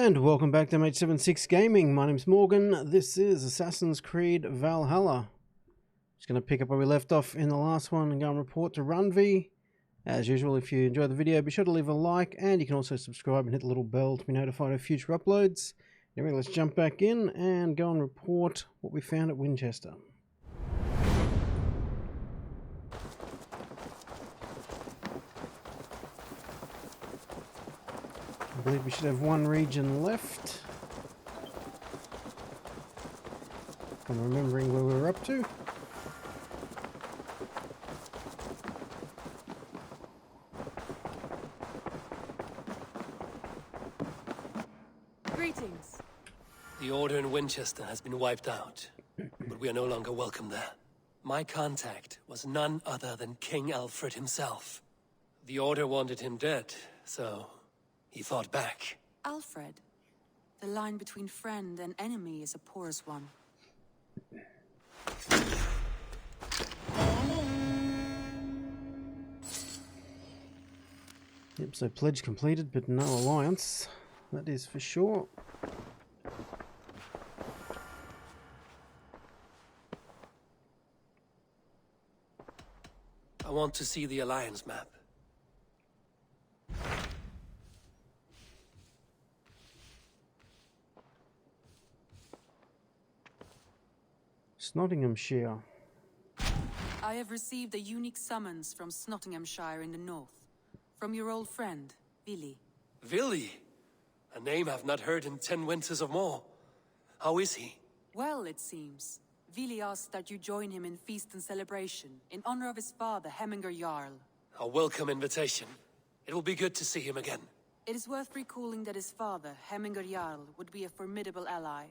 And welcome back to MH76 Gaming. My name's Morgan. This is Assassin's Creed Valhalla. Just going to pick up where we left off in the last one and go and report to Runvi. As usual, if you enjoyed the video, be sure to leave a like, and you can also subscribe and hit the little bell to be notified of future uploads. Anyway, let's jump back in and go and report what we found at Winchester. I believe we should have one region left. I'm remembering where we were up to. Greetings. The order in Winchester has been wiped out, but we are no longer welcome there. My contact was none other than King Alfred himself. The order wanted him dead, so he fought back. Alfred. The line between friend and enemy is a porous one. Yep, so pledge completed, but no alliance. That is for sure. I want to see the alliance map. Snotinghamshire. I have received a unique summons from Snotinghamshire in the north. From your old friend, Vili. Vili? A name I've not heard in 10 winters or more. How is he? Well, it seems. Vili asked that you join him in feast and celebration, in honor of his father, Hemming Jarl. A welcome invitation. It will be good to see him again. It is worth recalling that his father, Hemming Jarl, would be a formidable ally.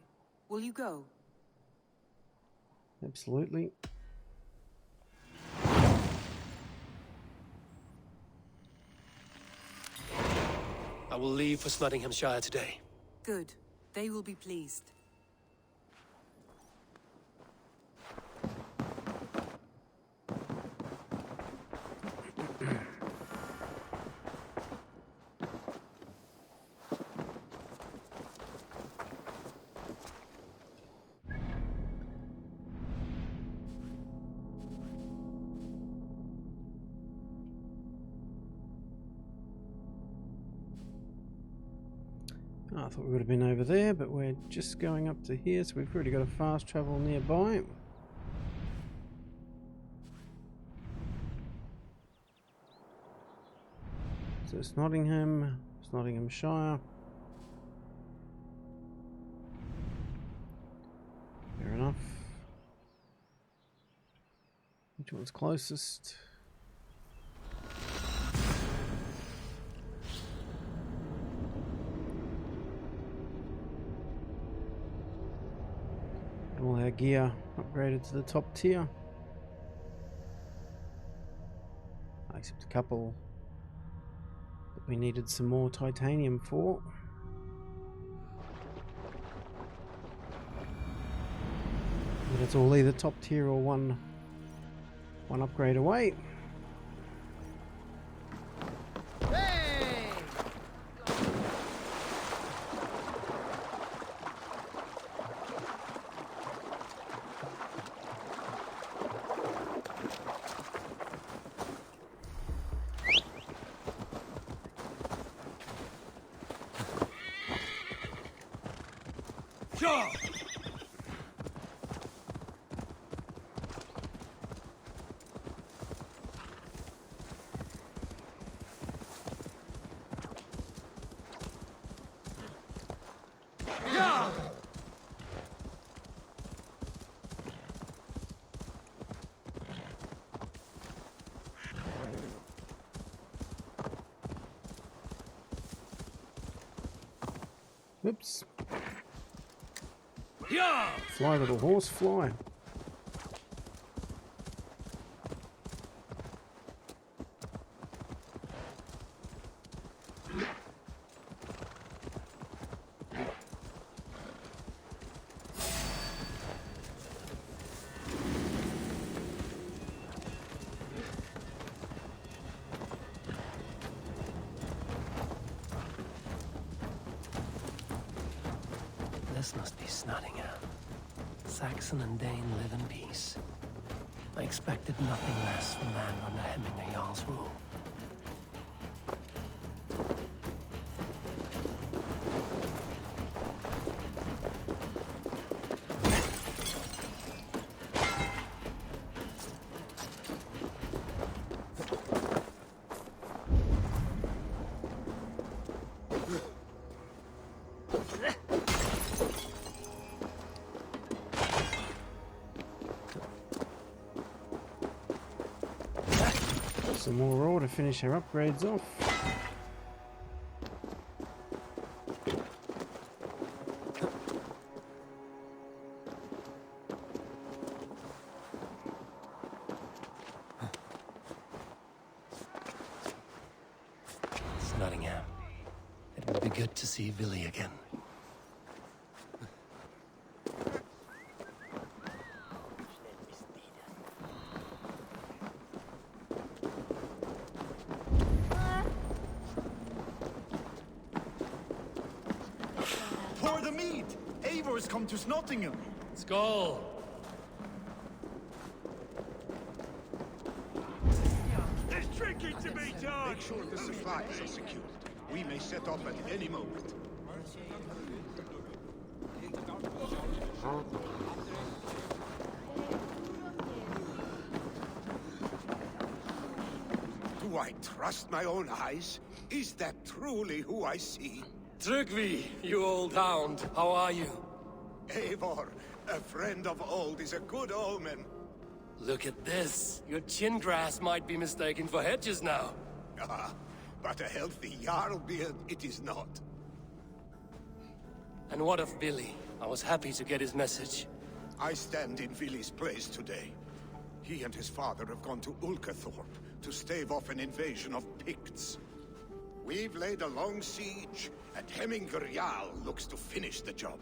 Will you go? Absolutely. I will leave for Snotinghamshire today. Good. They will be pleased. Oh, I thought we would have been over there, but we're just going up to here, so we've already got a fast travel nearby. So it's Nottingham, it's Nottinghamshire. Fair enough. Which one's closest? All our gear upgraded to the top tier. Except a couple that we needed some more titanium for. But it's all either top tier or one upgrade away. Oops. Fly, little horse, fly. This must be Snotingham. Saxon and Dane live in peace. I expected nothing less from land under Hemming Jarl's rule. Some more ore to finish our upgrades off. Snotingham. It would be good to see Vili again. Pour the mead! Eivor's come to Snotingham! Skull! There's drinking to be done! Make sure the supplies are secured. We may set off at any moment. Do I trust my own eyes? Is that truly who I see? Trygvi, you old hound, how are you? Eivor, a friend of old is a good omen. Look at this. Your chin grass might be mistaken for hedges now. Ah, but a healthy Jarl beard it is not. And what of Vili? I was happy to get his message. I stand in Vili's place today. He and his father have gone to Ulkathorpe to stave off an invasion of Picts. We've laid a long siege, and Hemming Jarl looks to finish the job.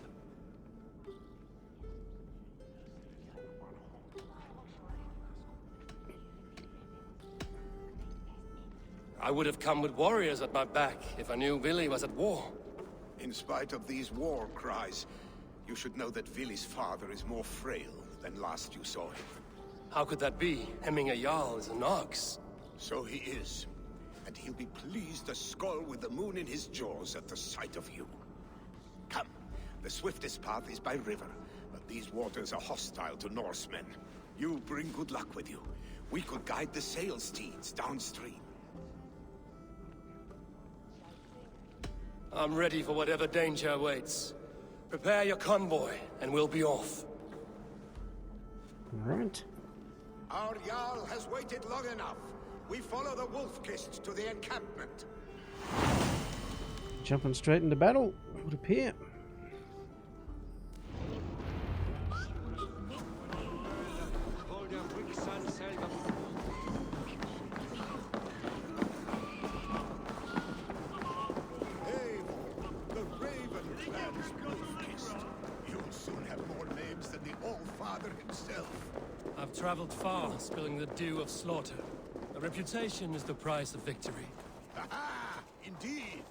I would have come with warriors at my back if I knew Vili was at war. In spite of these war cries, you should know that Vili's father is more frail than last you saw him. How could that be? Hemming Jarl is an ox. So he is. And he'll be pleased as Skull with the moon in his jaws at the sight of you. Come, the swiftest path is by river, but these waters are hostile to Norsemen. You bring good luck with you. We could guide the sail steeds downstream. I'm ready for whatever danger awaits. Prepare your convoy, and we'll be off. Alright. Our Jarl has waited long enough. We follow the Wolf-Kissed to the encampment. Jumping straight into battle, it would appear. Hey, the Raven Clan's Wolf-Kissed. You'll soon have more names than the All-Father himself. I've traveled far, spilling the dew of slaughter. A reputation is the price of victory. Aha! Indeed!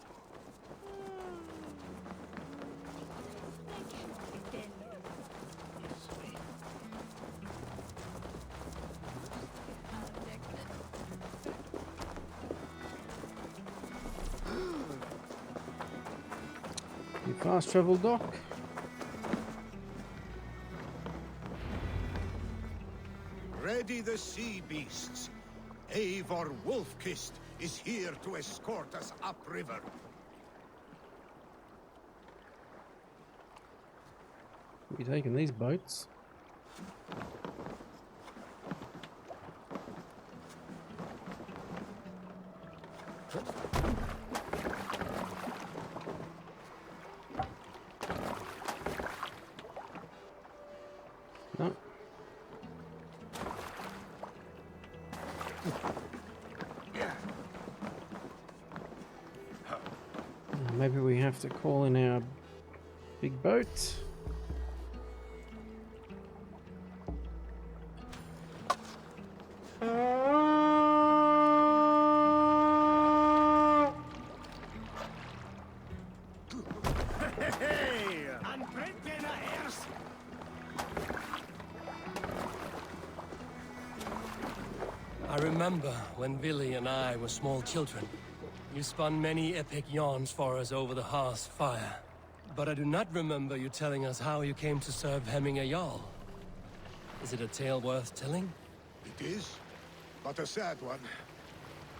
You fast travel dock. Ready the sea beasts. Eivor Wolf-Kissed is here to escort us upriver. We're taking these boats. No. Maybe we have to call in our big boat. Hey! remember when Billy and I were small children. You spun many epic yarns for us over the hearth's fire. But I do not remember you telling us how you came to serve Hemming Jarl. Is it a tale worth telling? It is, but a sad one.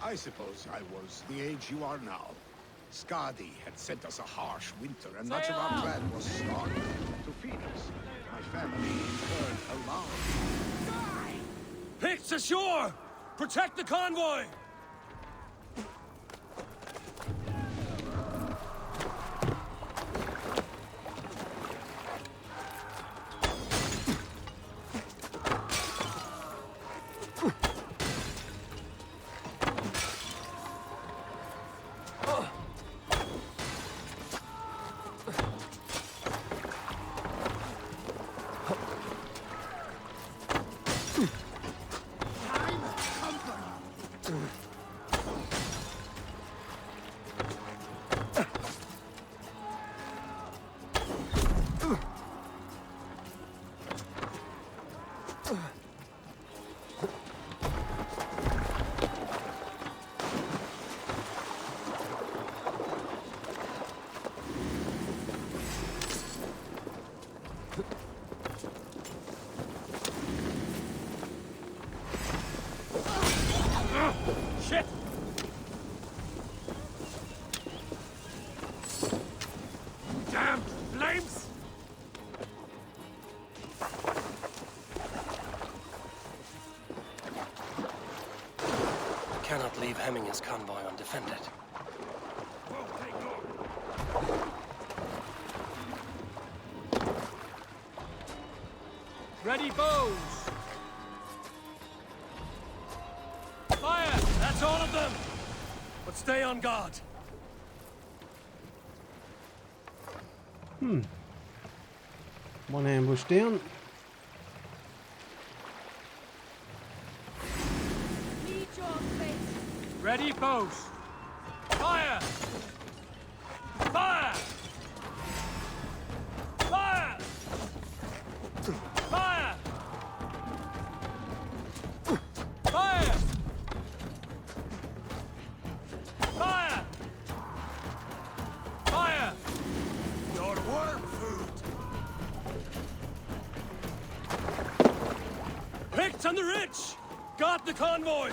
I suppose I was the age you are now. Skadi had sent us a harsh winter, and much of our clan was starved. To feed us, my family incurred alarm. Picts ashore! Protect the convoy! Shit! Damn flames! Cannot leave Hemming's convoy undefended. Ready bows! Fire! That's all of them! But stay on guard. One ambush down. Ready bows! Fire! Fire! Fire! Fire! Fire! Fire! Fire! Your worm food! Picked on the ridge! Got the convoy!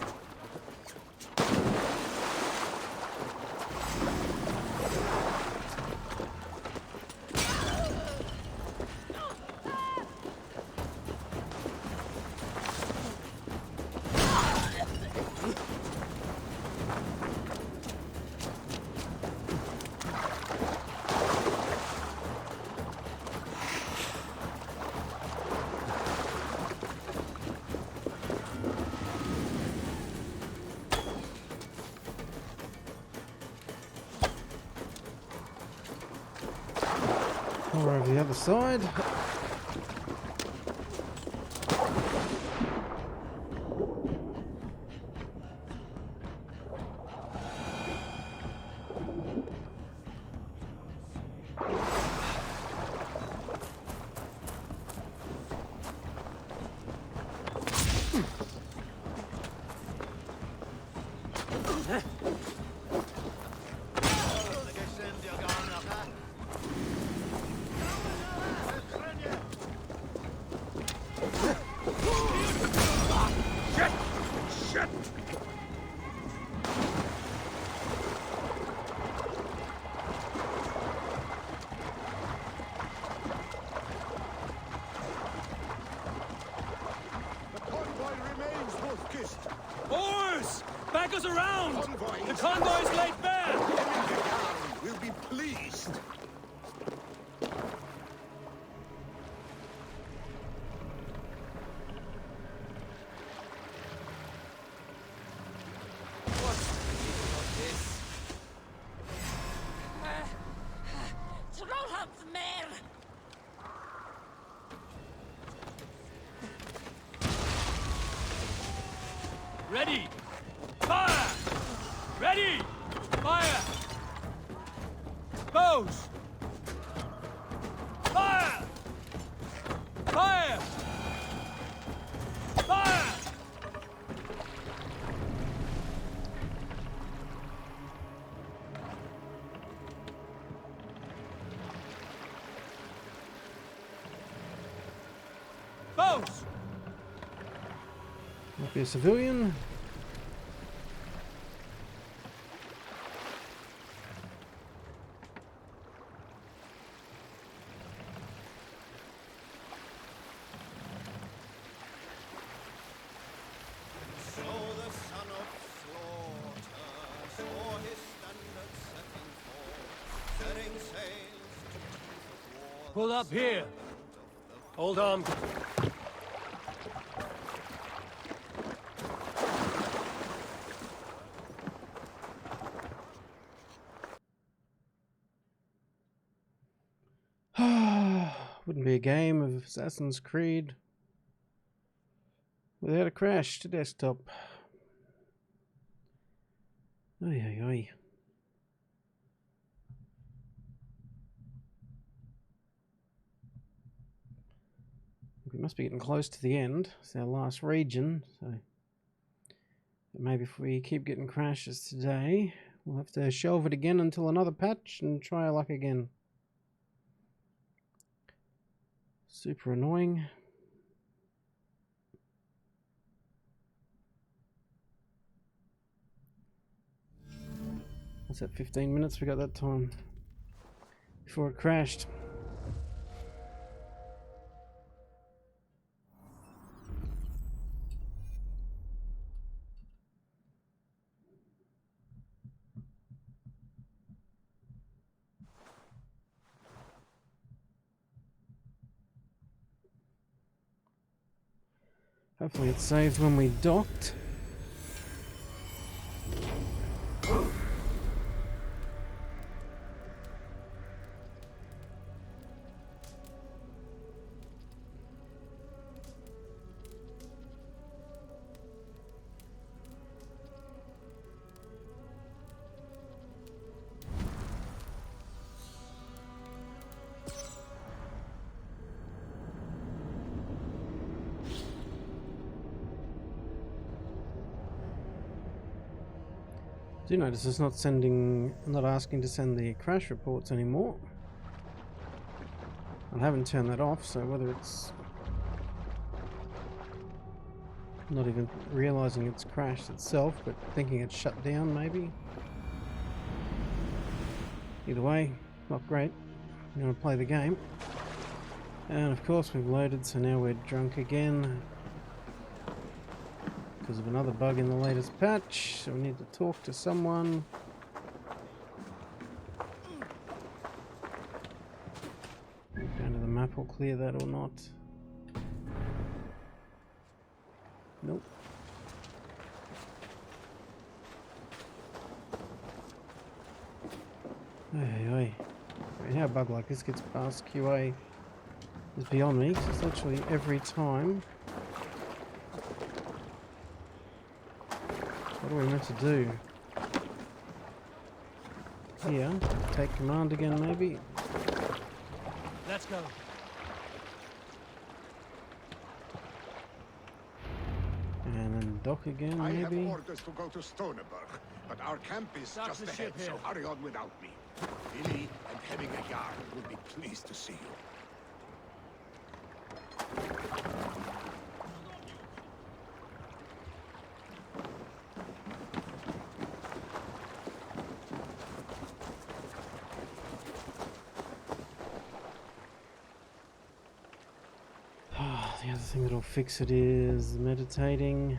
Or over the other side. Oars! Back us around! Convoy. The convoy's laid bare! We'll be pleased. Ready! Fire! Ready! Fire! Bows! Fire! Fire! Fire! Be a civilian. Pull up here. Hold on. Wouldn't be a game of Assassin's Creed without a crash to desktop. Oy, oy, oy. We must be getting close to the end. It's our last region, so maybe if we keep getting crashes today, we'll have to shelve it again until another patch and try our luck again. Super annoying. What's that, 15 minutes? We got that time before it crashed. Hopefully it saved when we docked. Do notice it's not asking to send the crash reports anymore. I haven't turned that off, so whether it's not even realizing it's crashed itself, but thinking it's shut down maybe. Either way, not great. I'm going to play the game. And of course we've loaded, so now we're drunk again. Because of another bug in the latest patch, so we need to talk to someone. Down to the map will clear that or not. Nope. Hey. How a bug like this gets past QA is beyond me, because it's literally every time. What are we meant to do? Here, take command again maybe? Let's go. And then dock again I maybe? have orders to go to Stoneberg, but our camp is Dock just the ahead, ship here. so hurry on without me. Billy and Hemming Jarl will be pleased to see you. The other thing that'll fix it is meditating.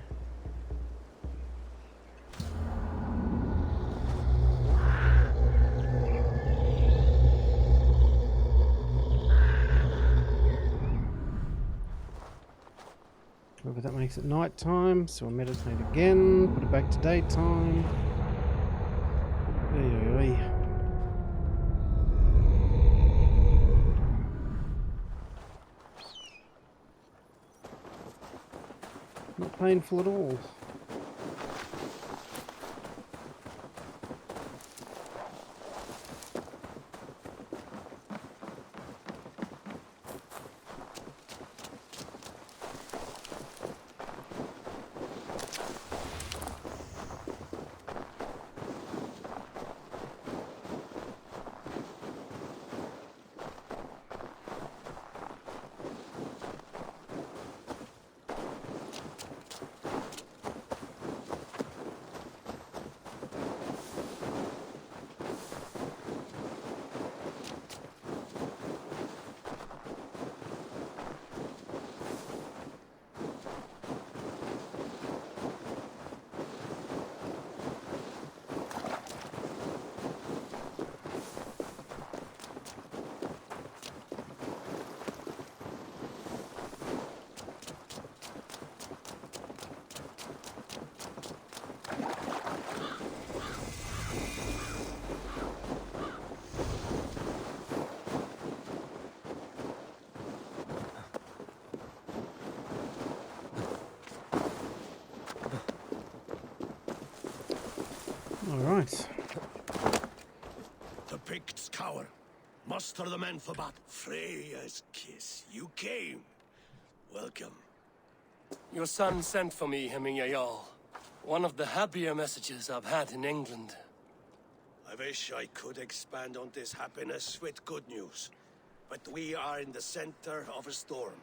However, that makes it night time, so we'll meditate again, put it back to daytime. Oy, oy, oy. Not painful at all. Picts cower. Muster the men for battle. Freya's kiss. You came. Welcome. Your son sent for me, Hemming Jarl. One of the happier messages I've had in England. I wish I could expand on this happiness with good news. But we are in the center of a storm.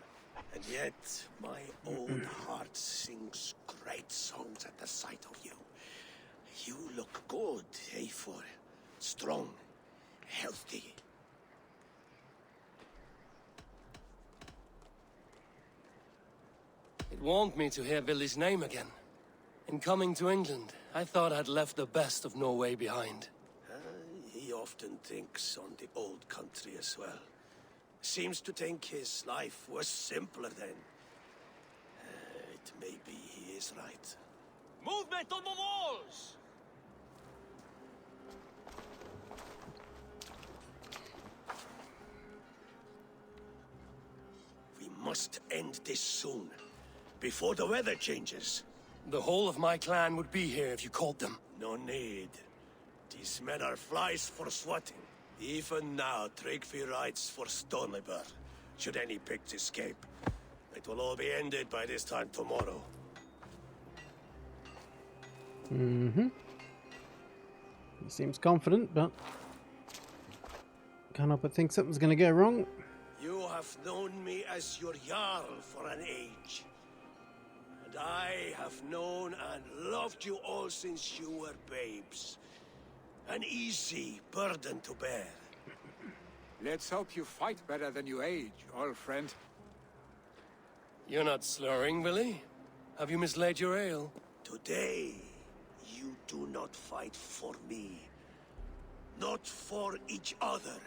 And yet, my old heart sings great songs at the sight of you. You look good, Eivor. Strong. Healthy. It warmed me to hear Billy's name again. In coming to England, I thought I'd left the best of Norway behind. He often thinks on the old country as well. Seems to think his life was simpler then. It may be he is right. Movement on the walls! We must end this soon, before the weather changes. The whole of my clan would be here if you called them. No need. These men are flies for swatting. Even now, Tryggvi rides for Stonebur. Should any Picts escape, it will all be ended by this time tomorrow. Mm-hmm. He seems confident, but can't help but think something's going to go wrong. You have known me as your Jarl for an age. And I have known and loved you all since you were babes. An easy burden to bear. Let's hope you fight better than you age, old friend. You're not slurring, Billy? Have you mislaid your ale? Today, you do not fight for me. Not for each other.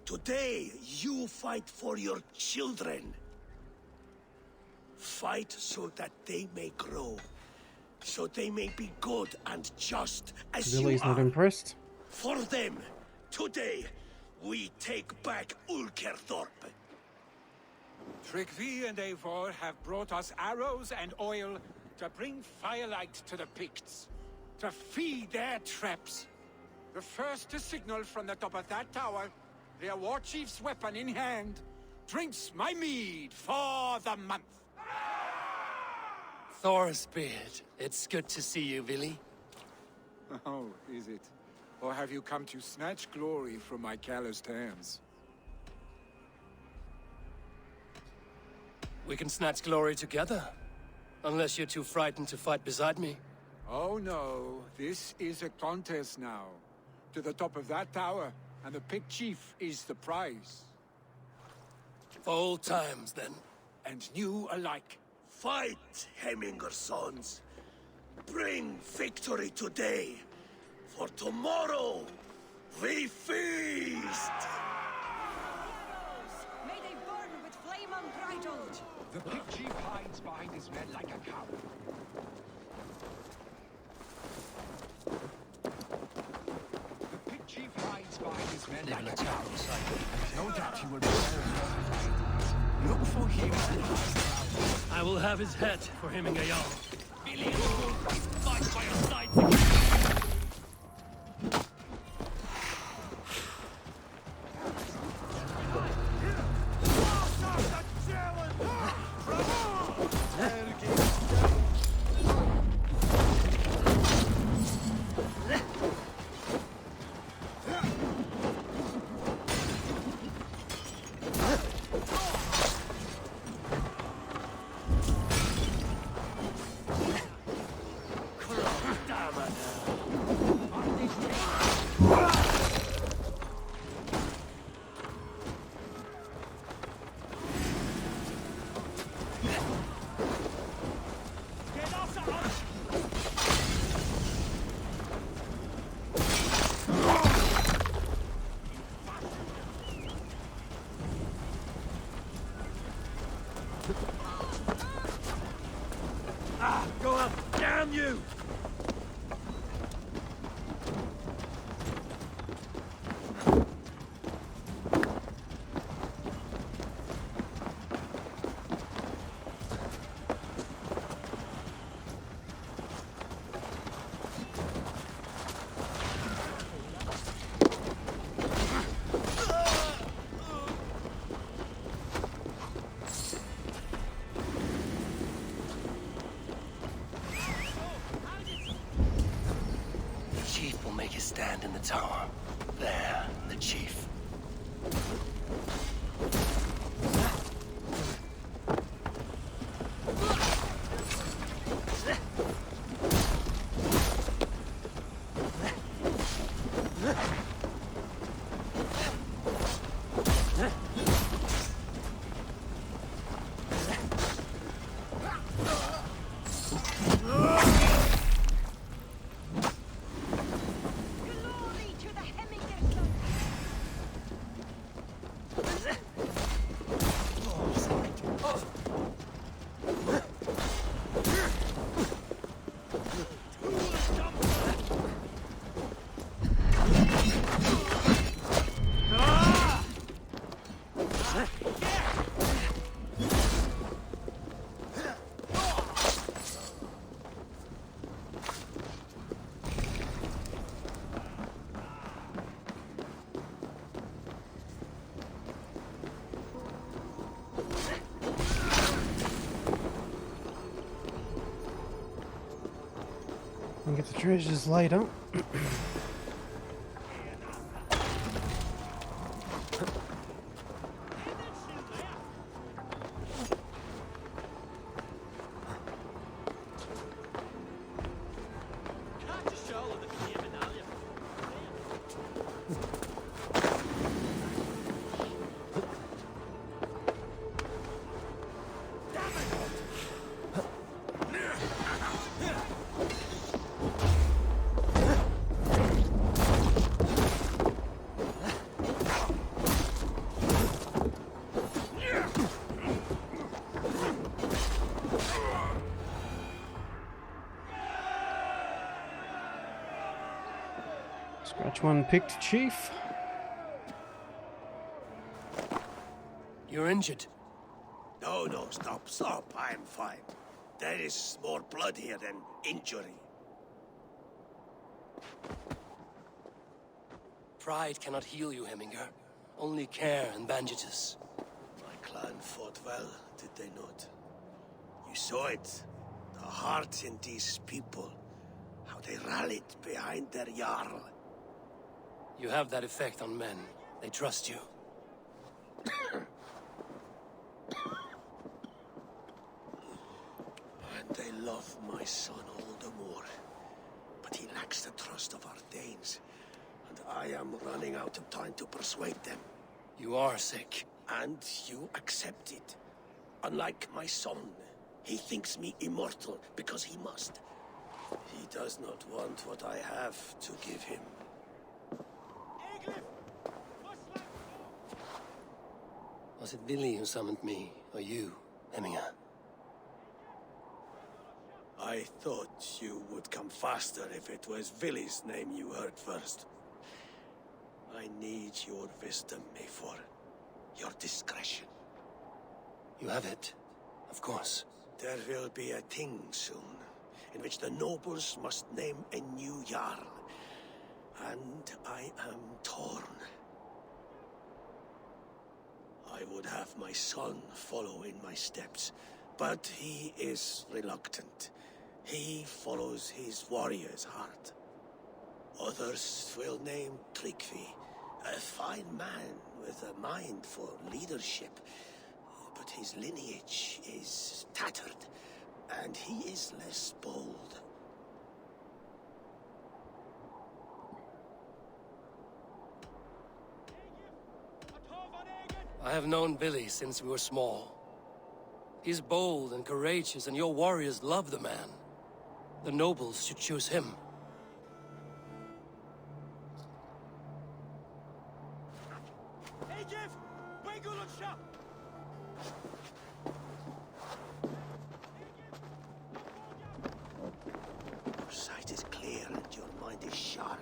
Today, you fight for your children. Fight so that they may grow. So they may be good and just as Billy's you are. not impressed. For them, today, we take back Ulkerthorpe. Tryggvi and Eivor have brought us arrows and oil to bring firelight to the Picts, to feed their traps. The first to signal from the top of that tower, their war chief's weapon in hand, drinks my mead for the month. Thor's beard. It's good to see you, Billy. Oh, is it? Or have you come to snatch glory from my calloused hands? We can snatch glory together. Unless you're too frightened to fight beside me. Oh no, this is a contest now. To the top of that tower, and the Pict chief is the prize. For old times, then. And new alike. Fight, Hemminger sons. Bring victory today. For tomorrow, we feast! May they burn with flame unbridled! The Pict chief hides behind his men like a coward. The Pict chief hides behind his men like a coward. No doubt he will be there. Look for him and I will have his head for Hemming Jarl. Billy and Wolf fight by your sides again. Go up! Damn you! the tower. There, the chief. Glory to the Hemming Jarl! And get the treasures later. Scratch one picked, Chief. You're injured. No, stop. I'm fine. There is more blood here than injury. Pride cannot heal you, Hemminger. Only care and bandages. My clan fought well, did they not? You saw it. The heart in these people. How they rallied behind their Jarl. You have that effect on men. They trust you. And they love my son all the more. But he lacks the trust of our Danes. And I am running out of time to persuade them. You are sick. And you accept it. Unlike my son, he thinks me immortal because he must. He does not want what I have to give him. Was it Billy who summoned me, or you, Hemminger? I thought you would come faster if it was Villy's name you heard first. I need your wisdom, Mayfor. Your discretion. You have it, of course. There will be a thing soon, in which the nobles must name a new Jarl. And I am torn. I would have my son follow in my steps, but he is reluctant. He follows his warrior's heart. Others will name Tryggvi, a fine man with a mind for leadership. But his lineage is tattered, and he is less bold. I have known Billy since we were small. He's bold and courageous, and your warriors love the man. The nobles should choose him. Your sight is clear and your mind is sharp.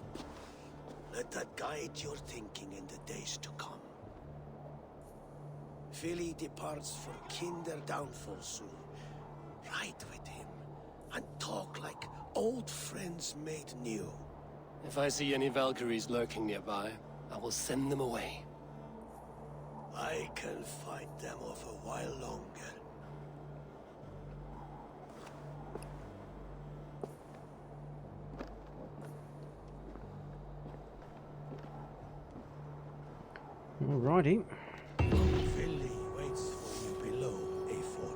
Let that guide your thinking in the days to come. Vili departs for Kinder downfall soon. Ride with him and talk like old friends made new. If I see any Valkyries lurking nearby, I will send them away. I can fight them off a while longer. Alrighty. Philly waits for you below, A4.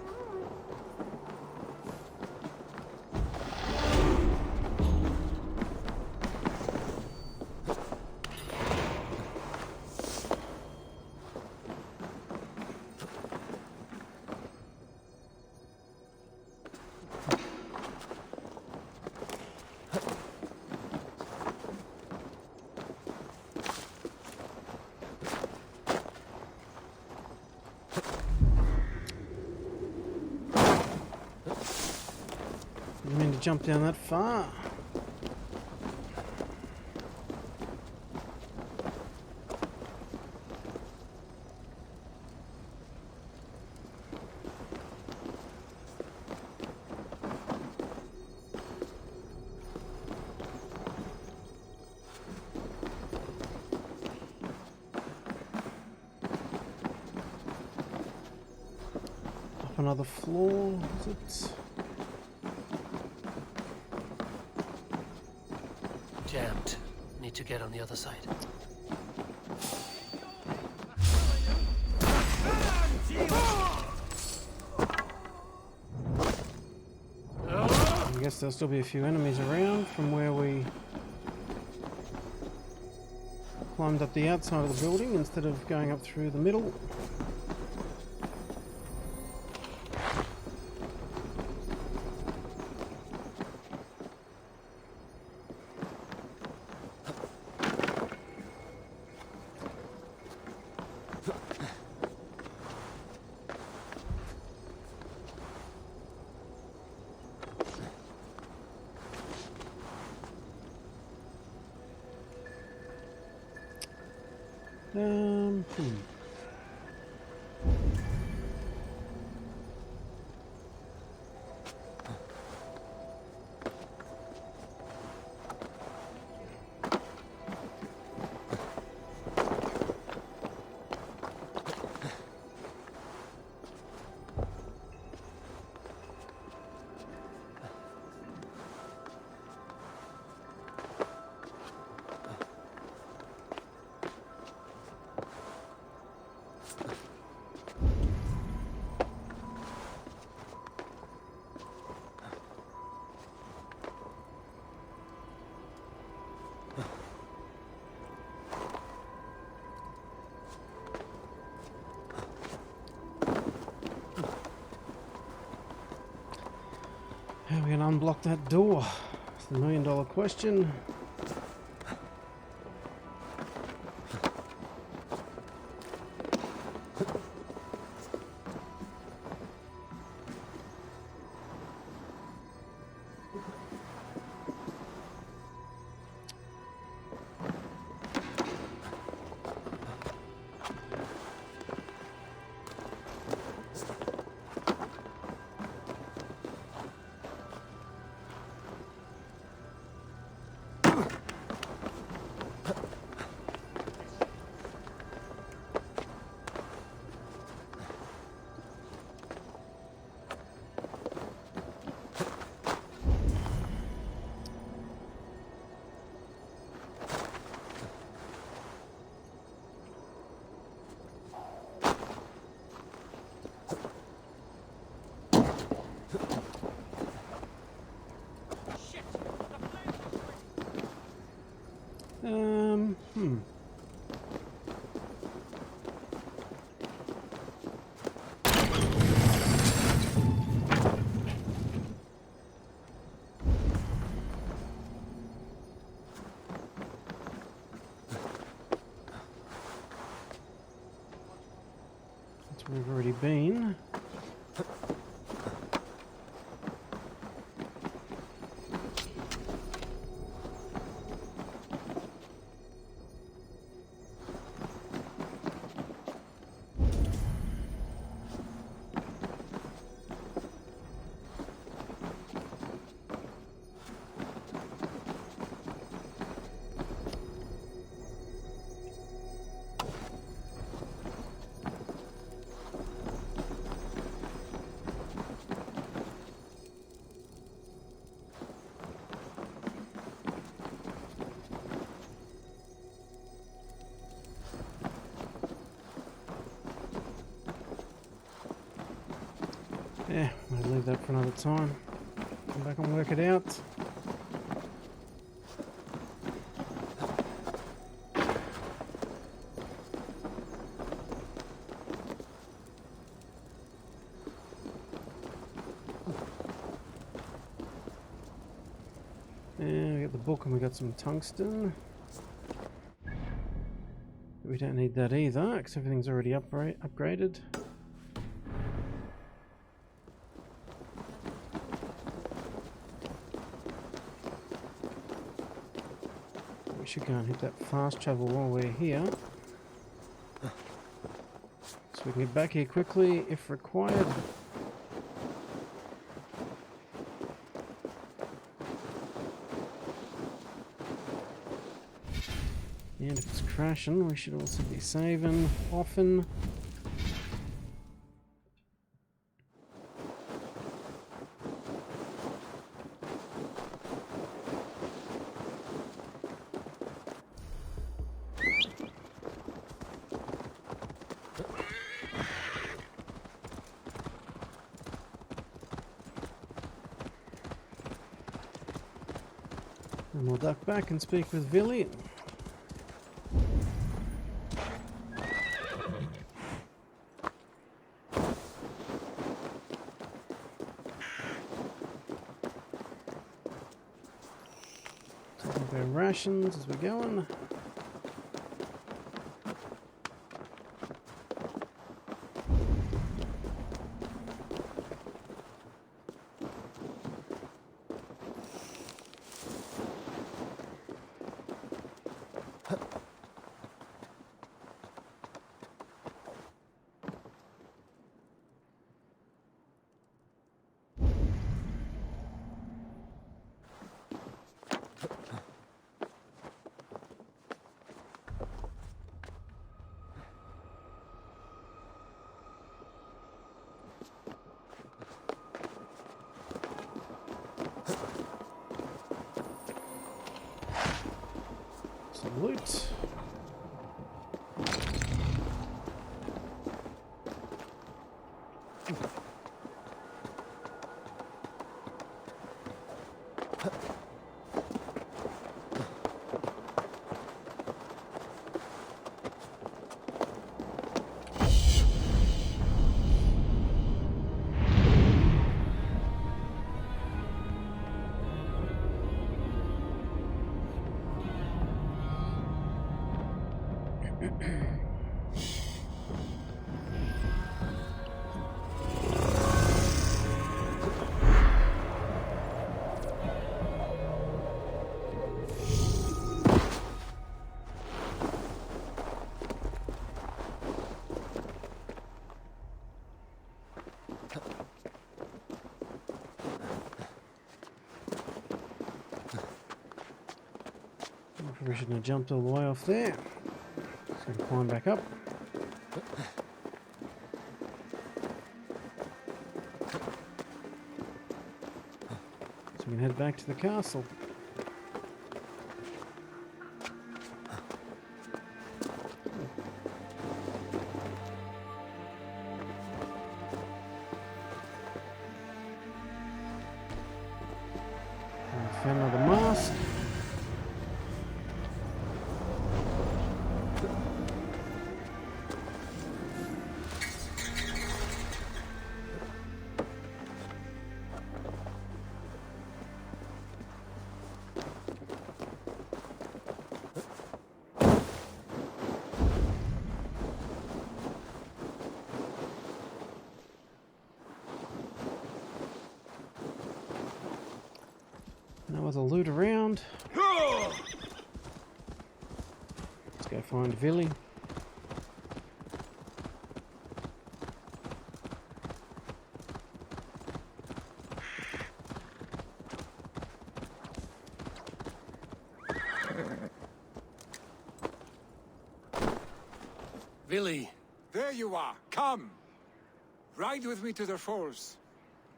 Didn't mean to jump down that far. Up another floor, is it? Jammed. Need to get on the other side. I guess there'll still be a few enemies around from where we climbed up the outside of the building instead of going up through the middle. Hmm. How are we going to unblock that door? It's the $1,000,000 question. Hmm. That's where we've already been. leave that for another time. Come back and work it out. And we got the book and we got some tungsten. We don't need that either, because everything's already upgraded. We should go and hit that fast travel while we're here. So we can get back here quickly if required. And if it's crashing, we should also be saving often. And we'll duck back and speak with Vili. Rations as we're going. Some loot. Probably shouldn't have jumped all the way off there. Just going to climb back up. So we can head back to the castle. Found another mask. No other loot around. Let's go find Vili. Vili. There you are. Come. Ride with me to the falls.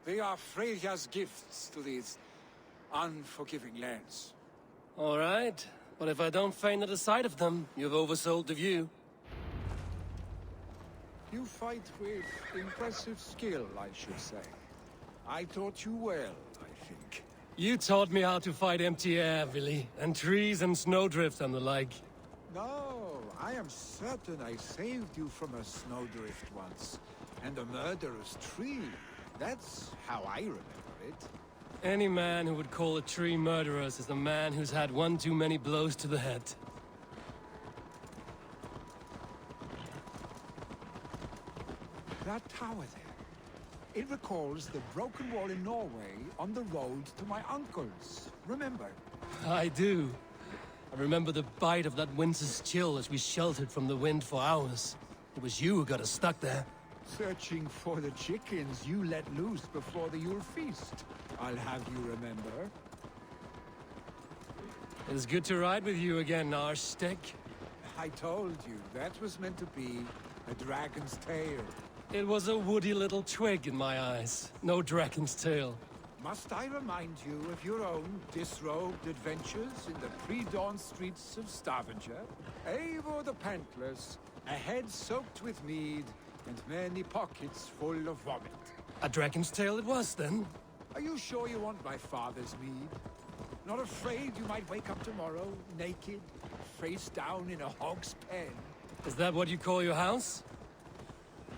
They are Freya's gifts to these unforgiving lands. All right. But if I don't faint at the sight of them, you've oversold the view. You fight with impressive skill, I should say. I taught you well, I think. You taught me how to fight empty air, Willy, and trees and snowdrift and the like. No, I am certain I saved you from a snowdrift once. And a murderous tree. That's how I remember it. Any man who would call a tree murderous is a man who's had one too many blows to the head. That tower there. It recalls the broken wall in Norway on the road to my uncle's. Remember? I do. I remember the bite of that winter's chill as we sheltered from the wind for hours. It was you who got us stuck there. Searching for the chickens you let loose before the Yule feast. I'll have you remember. It is good to ride with you again, Arstick. I told you, that was meant to be a dragon's tail. It was a woody little twig in my eyes. No dragon's tail. Must I remind you of your own disrobed adventures in the pre-dawn streets of Stavanger? Eivor the Pantless, a head soaked with mead, and many pockets full of vomit. A dragon's tail it was, then? Are you sure you want my father's mead? Not afraid you might wake up tomorrow, naked, face down in a hog's pen? Is that what you call your house?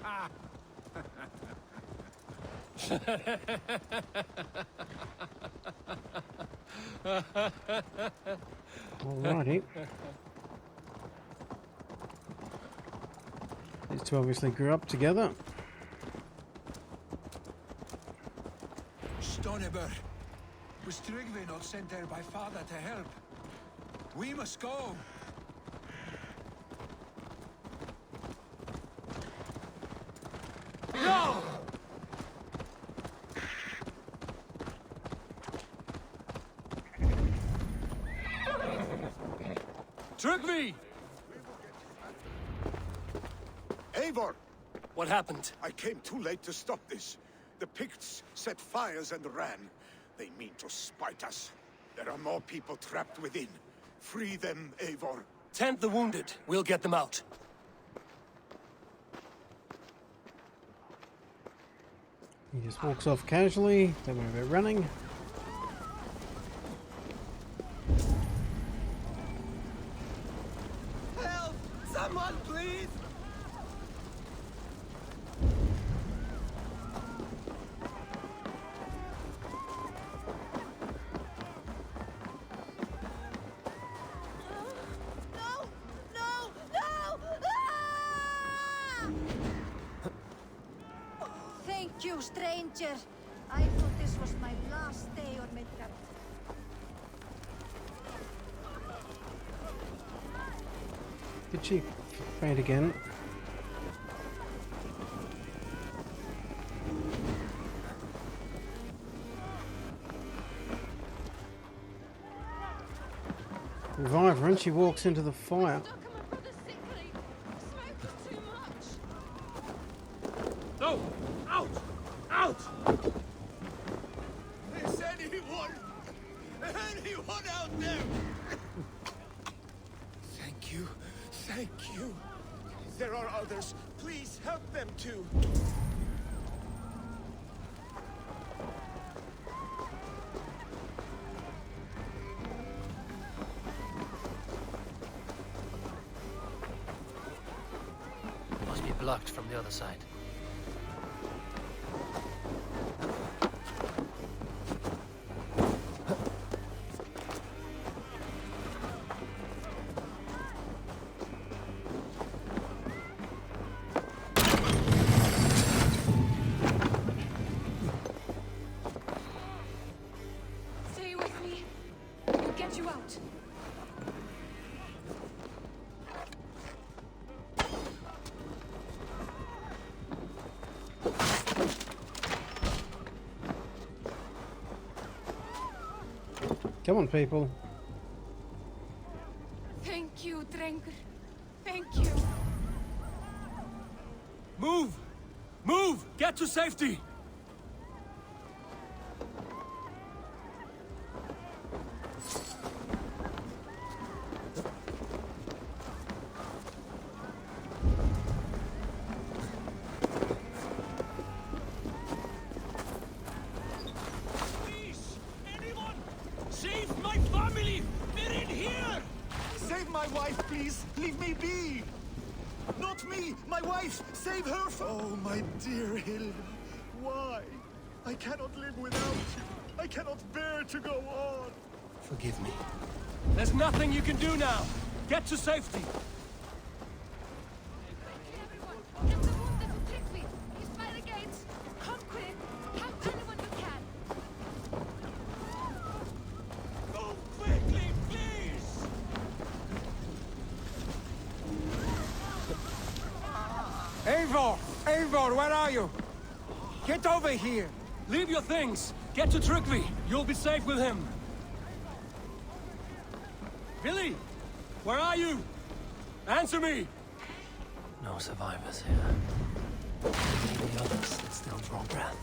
Ah! Alrighty. These two obviously grew up together. Stoneber, was Tryggvi not sent there by father to help? We must go! No! Tryggvi! Eivor! What happened? I came too late to stop this. The Picts set fires and ran. They mean to spite us. There are more people trapped within. Free them, Eivor. Tend the wounded. We'll get them out. He just walks off casually. Don't worry about running. Help! Someone, please! No! No! No! Ah! Thank you, stranger. I thought this was my last day on Midgard. Did she faint again? Revive her and she walks into the fire. No! Out! Out! Is anyone out there? Thank you. Thank you. There are others. Please help them too. Must be blocked from the other side. Stay with me. We'll get you out. Come on, people. Thank you, Drengur. Thank you. Move! Move! Get to safety! he be? Not me! My wife! Save her from— Oh, my dear Hill. Why? I cannot live without you. I cannot bear to go on. Forgive me. There's nothing you can do now. Get to safety. Everyone, get the wounded to Trigby. He's by the gates. Come quick. Help anyone you can. Go quickly, please! Eivor! Eivor, where are you? Get over here! Leave your things. Get to Trigby. You'll be safe with him. Billy! Where are you? Answer me! No survivors here. The others that still draw breath.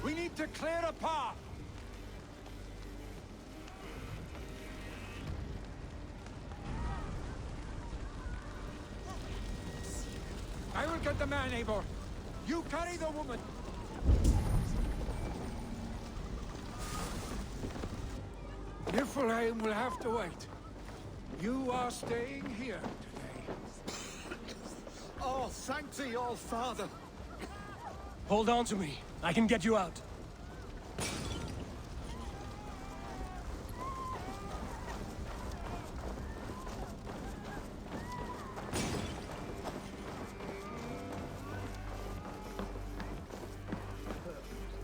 We need to clear a path! I will get the man, Eivor. You carry the woman. Niflheim will have to wait. You are staying here today. Oh, thank thee, all father. Hold on to me. I can get you out.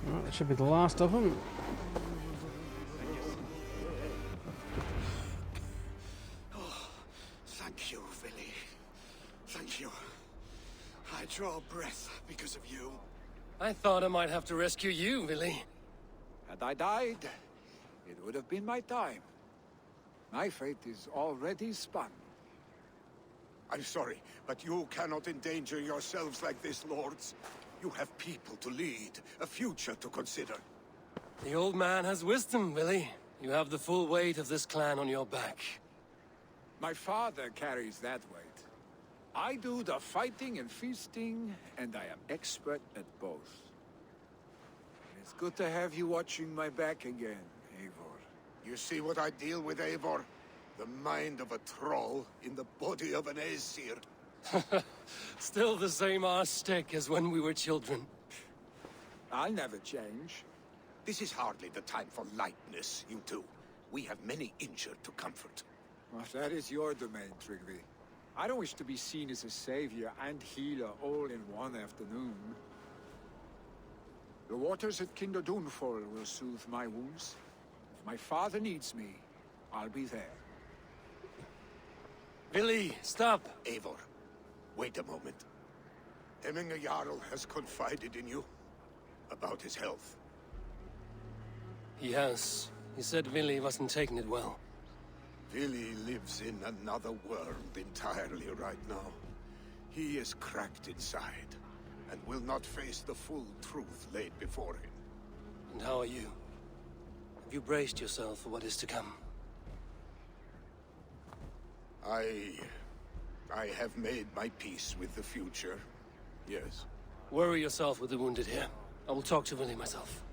Well, that should be the last of them. Thank you, Billy. Thank you. I draw breath because of you. I thought I might have to rescue you, Billy. Had I died, it would have been my time. My fate is already spun. I'm sorry, but you cannot endanger yourselves like this, lords. You have people to lead, a future to consider. The old man has wisdom, Billy. You have the full weight of this clan on your back. My father carries that weight. I do the fighting and feasting, and I am expert at both. It's good to have you watching my back again, Eivor. You see what I deal with, Eivor? The mind of a troll in the body of an Aesir. Still the same arse stick as when we were children. I'll never change. This is hardly the time for lightness, you two. We have many injured to comfort. Well, that is your domain, Trigby. I don't wish to be seen as a savior and healer all in one afternoon. The waters at Kinderdunfall will soothe my wounds. If my father needs me, I'll be there. Billy, stop! Eivor, wait a moment. Hemming Jarl has confided in you about his health. He has. He said Billy wasn't taking it well. Billy lives in another world entirely right now. He is cracked inside, and will not face the full truth laid before him. And how are you? Have you braced yourself for what is to come? I have made my peace with the future, yes. Worry yourself with the wounded here. I will talk to Billy myself.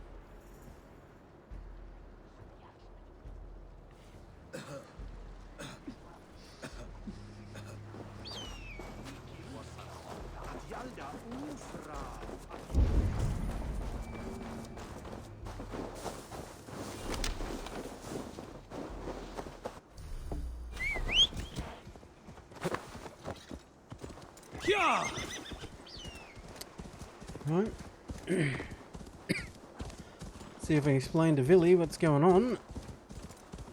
Yeah! Right. See if I can explain to Billy what's going on.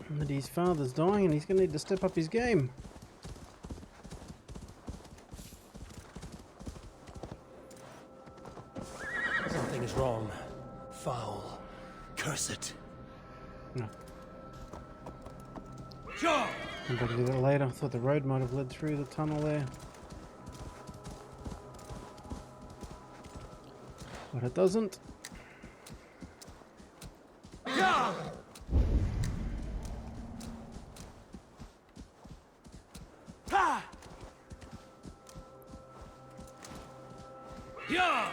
That his father's dying and he's going to need to step up his game. Something is wrong. Foul. Curse it. No. Yeah! I'm going to do that later. I thought the road might have led through the tunnel there. But it doesn't. Yeah! Yeah!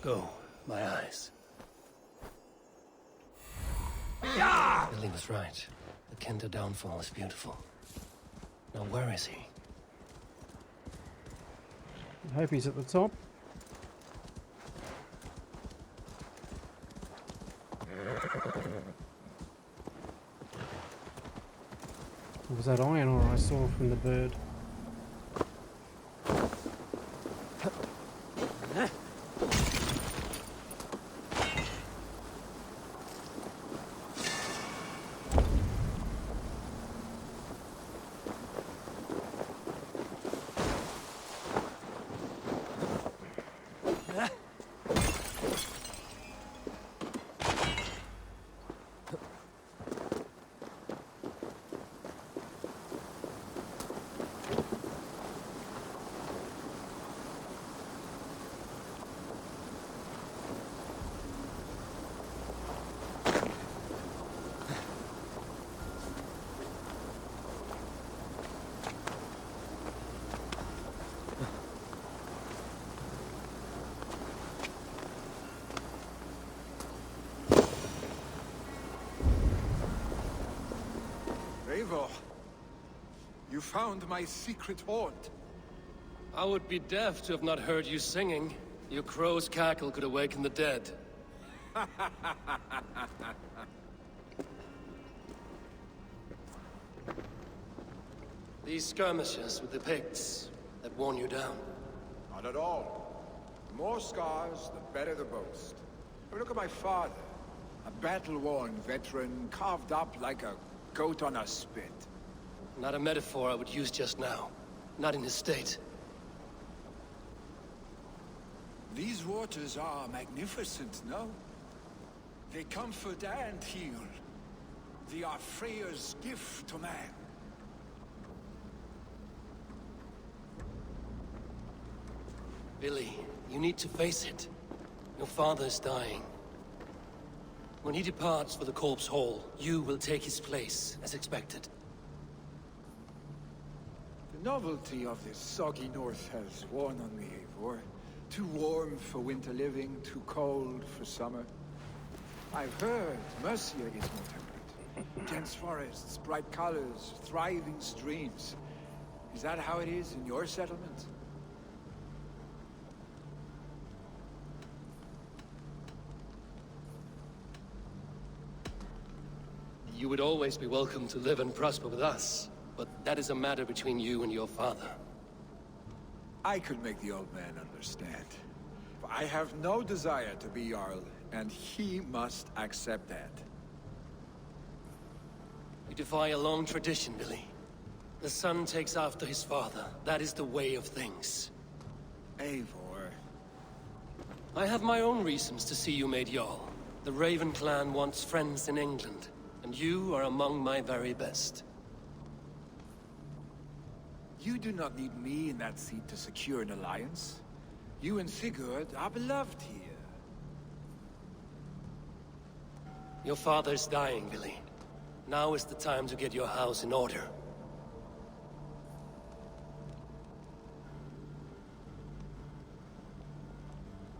Go, my eyes. Billy was right. The Kenta downfall is beautiful. Now where is he? I hope he's at the top. Or was that iron ore I saw from the bird? Eivor, you found my secret haunt. I would be deaf to have not heard you singing. Your crow's cackle could awaken the dead. These skirmishes with the Picts that worn you down. Not at all. The more scars, the better the boast. I mean, look at my father. A battle-worn veteran, carved up like a goat on a spit. Not a metaphor I would use just now. Not in his state. These waters are magnificent, no? They comfort and heal. They are Freya's gift to man. Billy, you need to face it. Your father is dying. When he departs for the Corpse Hall, you will take his place, as expected. The novelty of this soggy north has worn on me, Eivor. Too warm for winter living, too cold for summer. I've heard Mercia is more temperate. Dense forests, bright colors, thriving streams. Is that how it is in your settlement? You would always be welcome to live and prosper with us, but that is a matter between you and your father. I could make the old man understand. I have no desire to be Jarl, and he must accept that. You defy a long tradition, Billy. The son takes after his father. That is the way of things. Eivor. I have my own reasons to see you made Jarl. The Raven clan wants friends in England, and you are among my very best. You do not need me in that seat to secure an alliance. You and Sigurd are beloved here. Your father's dying, Billy. Now is the time to get your house in order.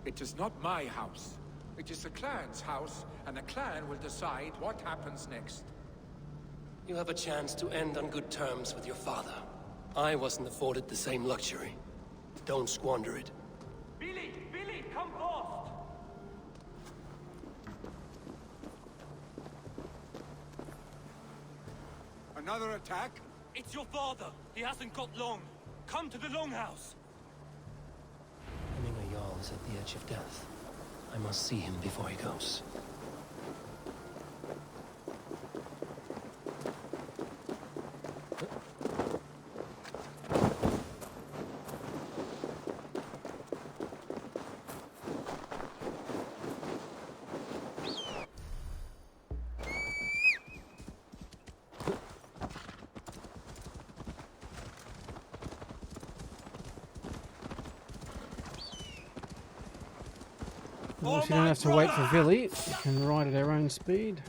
It is not my house. It is the clan's house, and the clan will decide what happens next. You have a chance to end on good terms with your father. I wasn't afforded the same luxury. Don't squander it. Billy! Billy, come fast! Another attack? It's your father! He hasn't got long! Come to the Longhouse! Hemming Jarl is at the edge of death. I must see him before he goes. Well, you don't have to wait for Villy. You can ride at our own speed.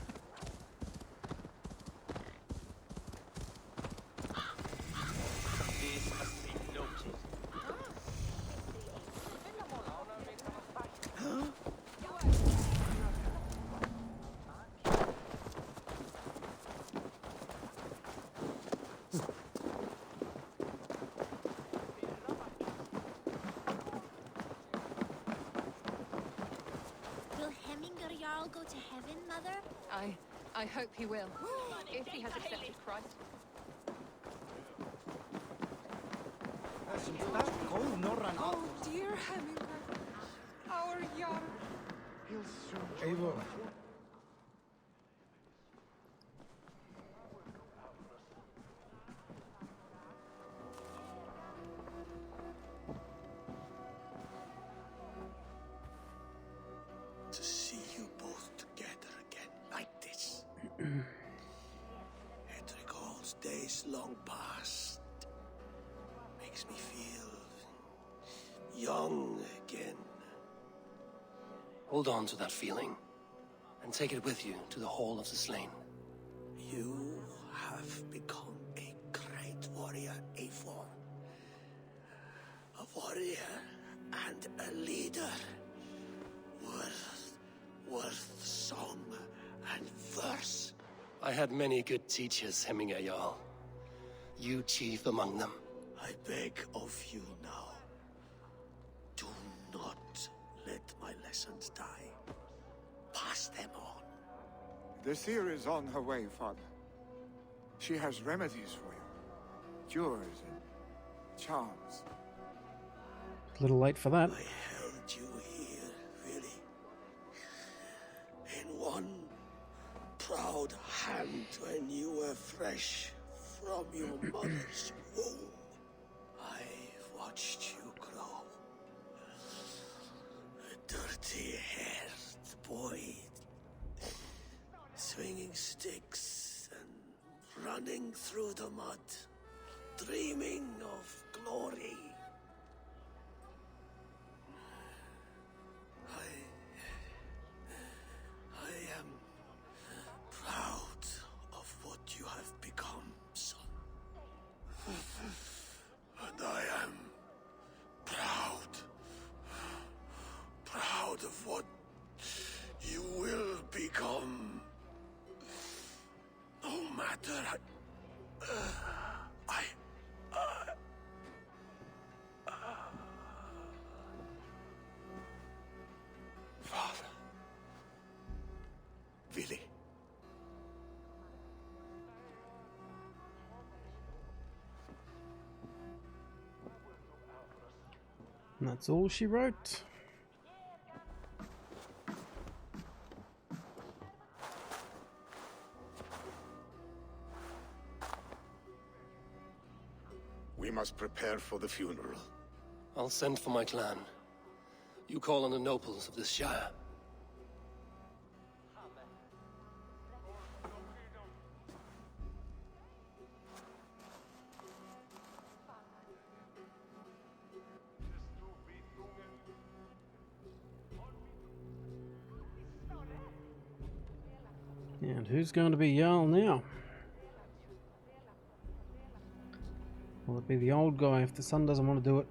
Will Hemming Jarl go to heaven, Mother? I hope he will, if he has accepted Christ. Oh, dear Hemming, our Jarl. Eivor. To see you both together again like this. It recalls days long past. Makes me feel young again. Hold on to that feeling, and take it with you to the Hall of the Slain. You have become a great warrior, Eivor. A warrior and a leader. Worth song and verse. I had many good teachers, Hemming Jarl. You chief among them. I beg of you now, do not let my lessons die. Pass them on. The seer is on her way, Father. She has remedies for you. Cures and charms. A little late for that. I held you here, really. In one proud hand when you were fresh from your mother's womb. I've watched you grow. A dirty-haired boy, swinging sticks and running through the mud, dreaming of glory. I am proud of what you have become, son. And I am proud of what you will become. No matter Father. Willy. And that's all she wrote. We must prepare for the funeral. I'll send for my clan. You call on the nobles of this shire. And who's going to be Jarl now? Will it be the old guy if the son doesn't want to do it?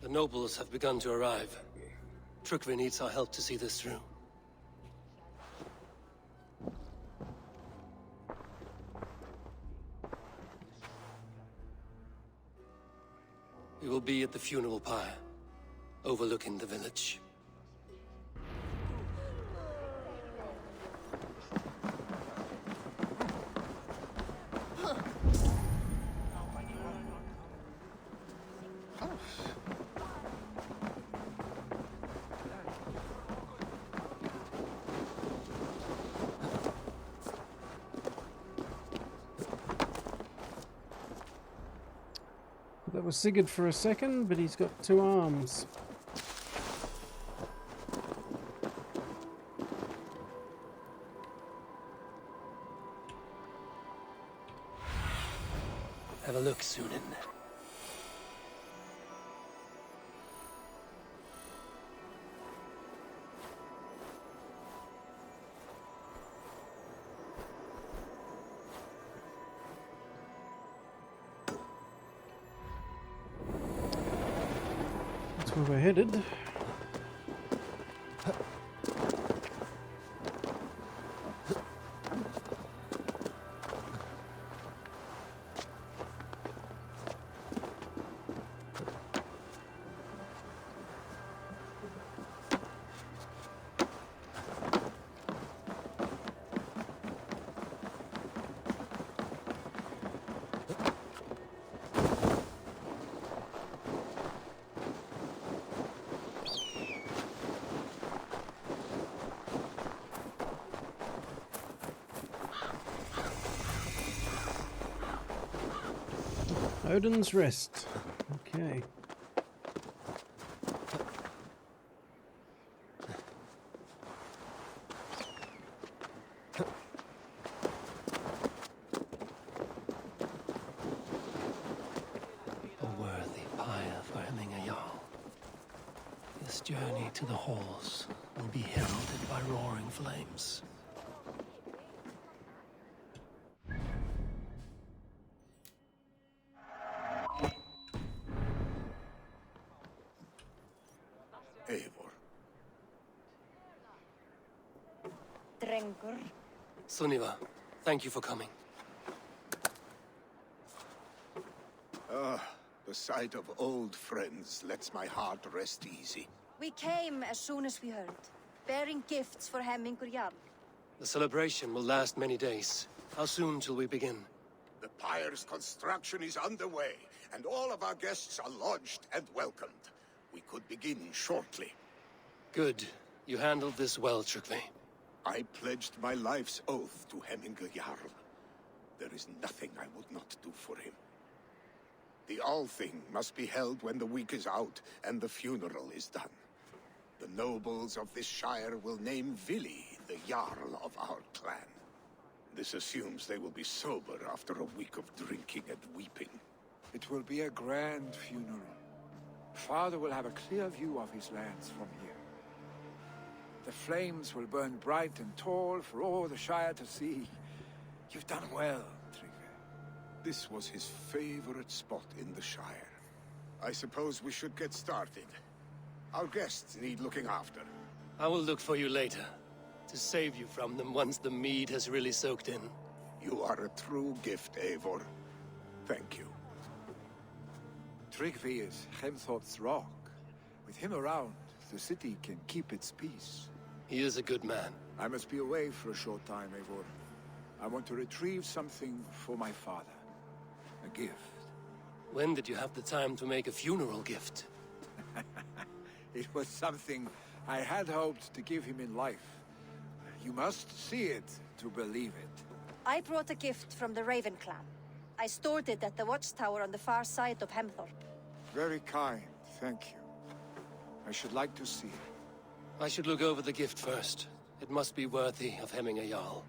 The nobles have begun to arrive. Trukvi needs our help to see this through. We will be at the funeral pyre, overlooking the village. That was Sigurd for a second, but he's got two arms. look, Sunan. That's where we're headed. Odin's Rest. Okay. A worthy pyre for Hemming Jarl. This journey to the halls will be heralded by roaring flames. Eivor. Drengur. Sunniva, thank you for coming. The sight of old friends lets my heart rest easy. We came as soon as we heard, bearing gifts for Hemming Jarl. The celebration will last many days. How soon till we begin? The pyre's construction is underway, and all of our guests are lodged and welcomed. We could begin shortly. Good. You handled this well, Tryggvi. I pledged my life's oath to Hemming Jarl. There is nothing I would not do for him. The Althing must be held when the week is out and the funeral is done. The nobles of this shire will name Vili the Jarl of our clan. This assumes they will be sober after a week of drinking and weeping. It will be a grand funeral. Father will have a clear view of his lands from here. The flames will burn bright and tall for all the Shire to see. You've done well, Tryggvi. This was his favorite spot in the Shire. I suppose we should get started. Our guests need looking after. I will look for you later, to save you from them once the mead has really soaked in. You are a true gift, Eivor. Thank you. Tryggvi is Hemthorpe's rock. With him around, the city can keep its peace. He is a good man. I must be away for a short time, Eivor. I want to retrieve something for my father. A gift. When did you have the time to make a funeral gift? It was something I had hoped to give him in life. You must see it to believe it. I brought a gift from the Raven clan. I stored it at the watchtower on the far side of Hemthorpe. Very kind, thank you. I should like to see it. I should look over the gift first. It must be worthy of Hemming Jarl.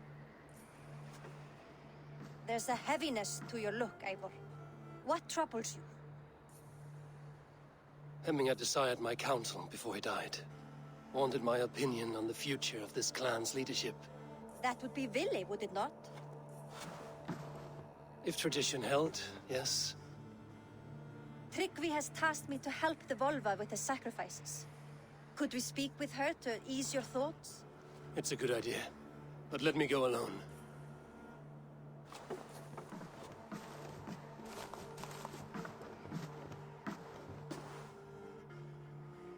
There's a heaviness to your look, Eivor. What troubles you? Hemming had desired my counsel before he died. Wanted my opinion on the future of this clan's leadership. That would be Vili, would it not? If tradition held, yes. Tryggvi has tasked me to help the Volva with the sacrifices. Could we speak with her to ease your thoughts? It's a good idea. But let me go alone.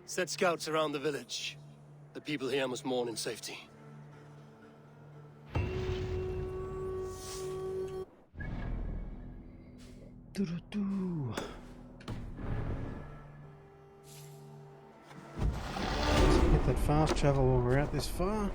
Set scouts around the village. The people here must mourn in safety. Doo-doo-doo. Let's get that fast travel while we're out this far.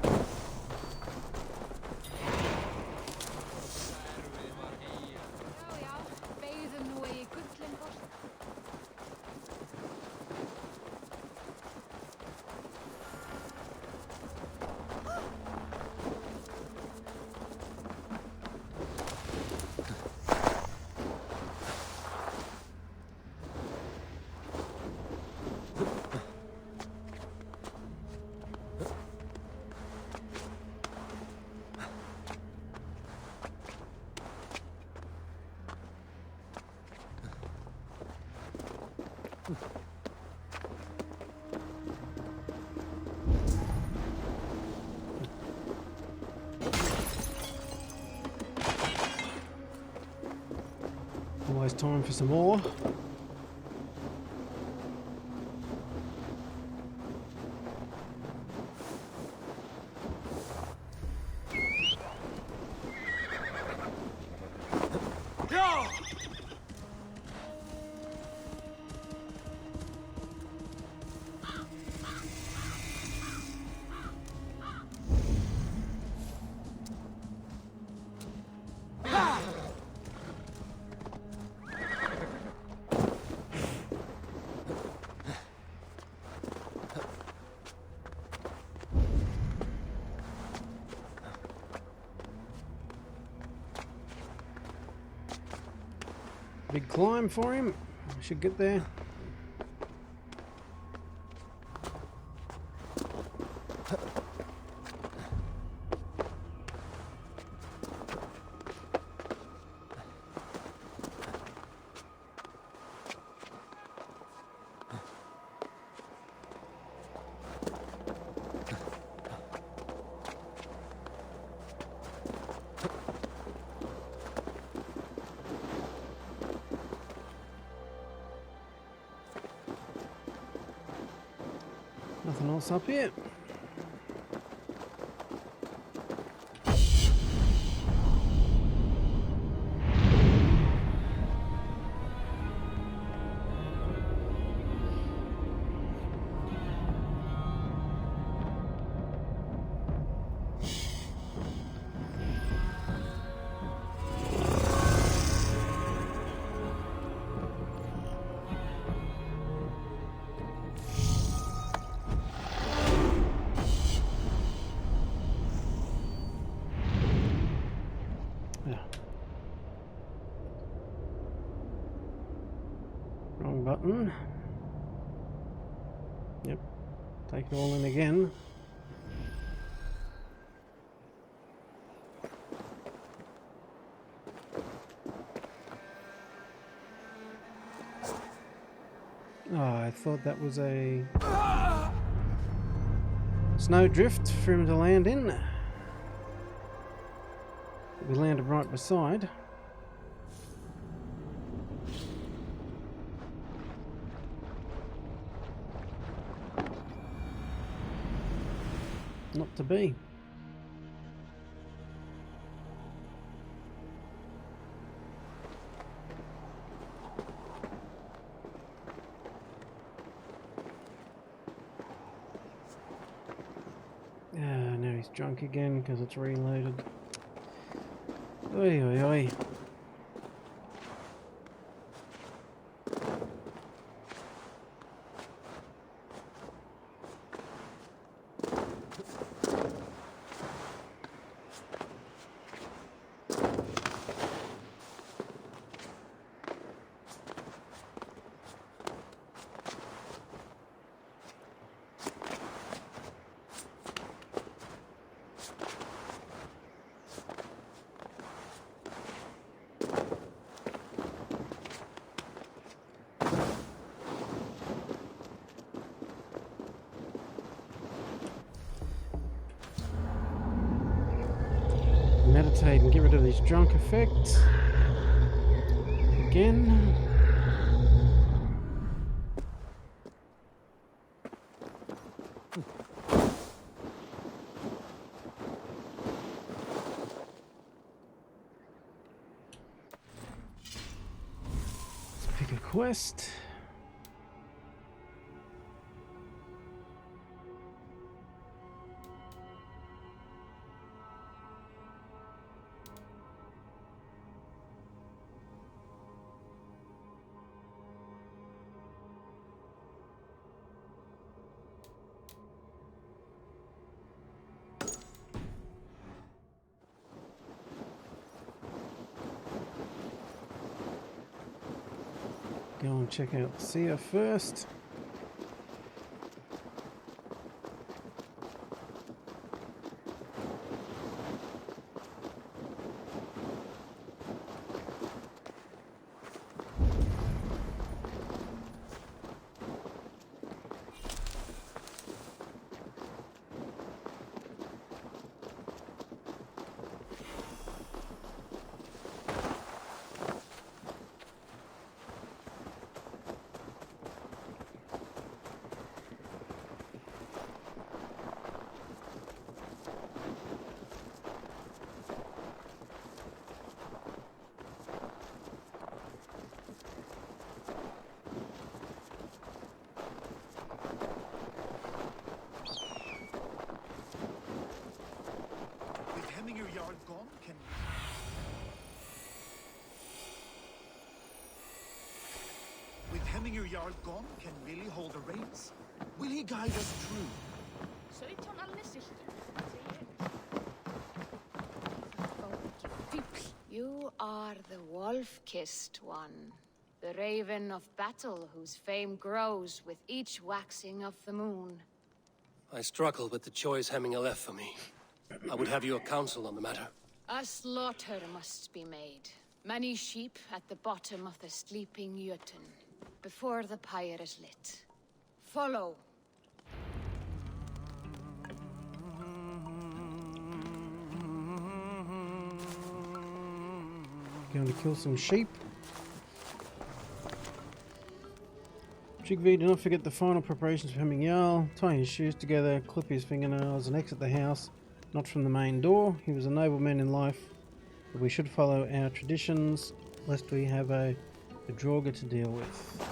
Always time for some more. Big climb for him. Should get there. Nothing else up here. Wrong button. Yep. Take it all in again. Oh, I thought that was a snowdrift for him to land in. We landed right beside. Not to be. Now he's drunk again because it's reloaded. Oi, oi, oi. Meditate and get rid of these drunk effects. Again. Let's pick a quest. Go and check out the seer first. Jarl gone, can With Hemming Jarl gone, can Willie hold the reins? Will he guide us through? You are the wolf-kissed one. The raven of battle whose fame grows with each waxing of the moon. I struggle with the choice Hemming left for me. I would have your counsel on the matter. A slaughter must be made. Many sheep at the bottom of the sleeping Jötun, before the pyre is lit. Follow. Going to kill some sheep. Jigby, do not forget the final preparations for Hemming Jarl. Tie his shoes together, clip his fingernails, and exit the house, not from the main door. He was a nobleman in life, but we should follow our traditions, lest we have a Draugr to deal with.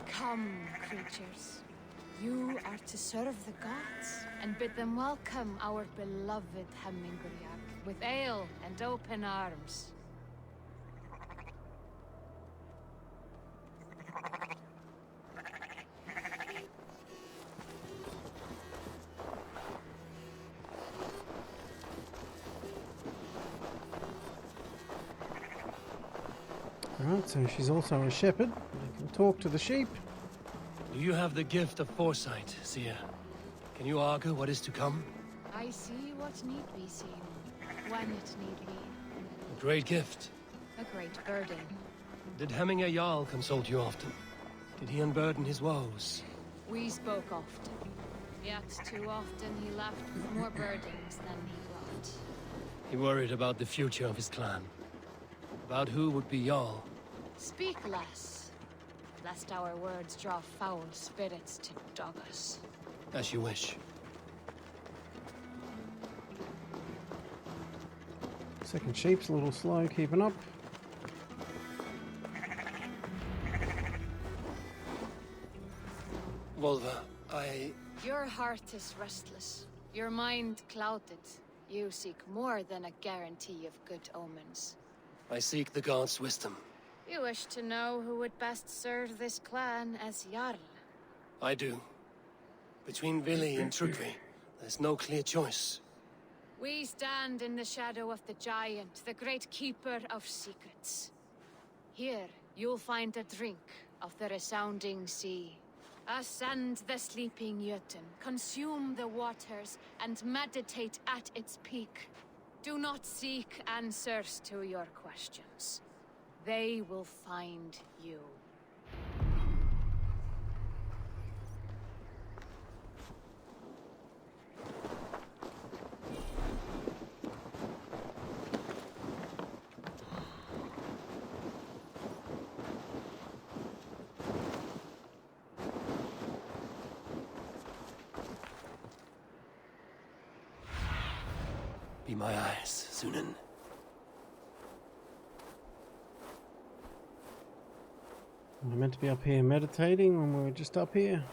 Come, creatures. You are to serve the gods, and bid them welcome our beloved Hemming Jarl with ale and open arms. Alright, so she's also a shepherd. We can talk to the sheep. Do you have the gift of foresight, seer? Can you argue what is to come? I see what need be seen, when it need be. A great gift. A great burden. Did Hemming Jarl consult you often? Did he unburden his woes? We spoke often, yet too often he left with more burdens than he brought. He worried about the future of his clan. About who would be Jarl. Speak less, lest our words draw foul spirits to dog us. As you wish. Second sheep's a little slow, keeping up. Volva, Your heart is restless, your mind clouded. You seek more than a guarantee of good omens. I seek the gods' wisdom. You wish to know who would best serve this clan as Jarl? I do. Between Vili and Trugvi, there's no clear choice. We stand in the shadow of the giant, the great keeper of secrets. Here, you'll find a drink of the resounding sea. Ascend the sleeping Jötun, consume the waters, and meditate at its peak. Do not seek answers to your questions. They will find you. Be my eyes, Sunan. I meant to be up here meditating when we were just up here.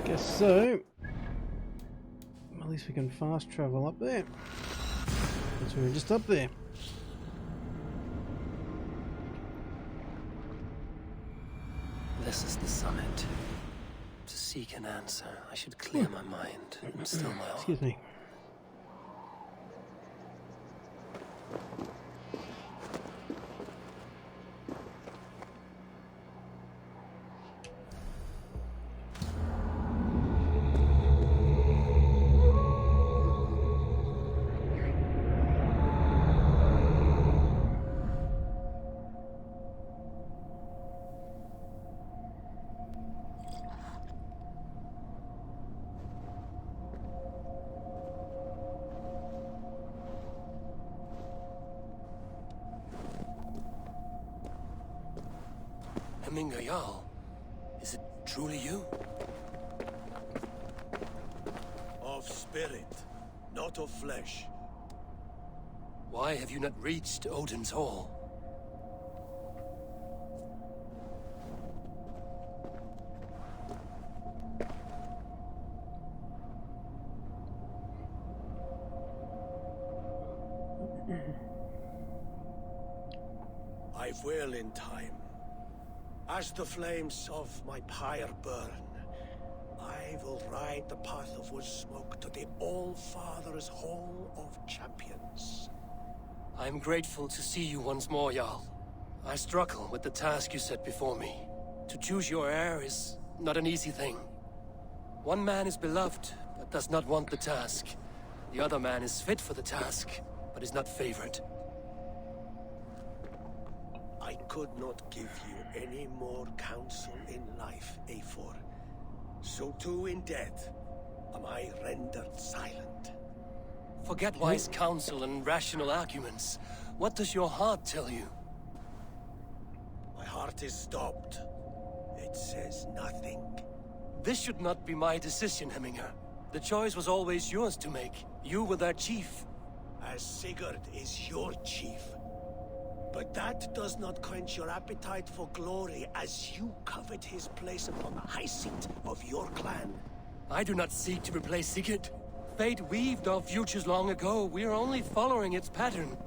Guess so. At least we can fast travel up there. Since we were just up there. This is the summit. To seek an answer, I should clear my mind and still my heart. Excuse me. Hemming Jarl, is it truly you? of spirit, not of flesh. Why have you not reached Odin's Hall? I will in time. As the flames of my pyre burn, I will ride the path of wood smoke to the All-Father's Hall of Champions. I am grateful to see you once more, Jarl. I struggle with the task you set before me. To choose your heir is not an easy thing. One man is beloved, but does not want the task. The other man is fit for the task, but is not favored. I could not give you any more counsel in life, Eivor. So too in death am I rendered silent. Forget wise counsel and rational arguments. What does your heart tell you? My heart is stopped. It says nothing. This should not be my decision, Hemminger. The choice was always yours to make. You were their chief. As Sigurd is your chief. But that does not quench your appetite for glory as you covet his place upon the high seat of your clan. I do not seek to replace Sigurd. Fate weaved our futures long ago. We are only following its pattern.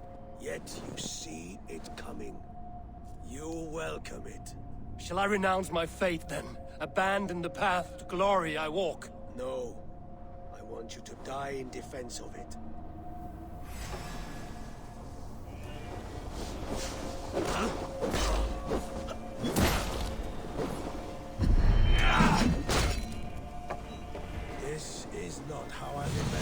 Yet you see it coming. You welcome it. Shall I renounce my faith then? Abandon the path to glory I walk? No. I want you to die in defense of it. This is not how I remember.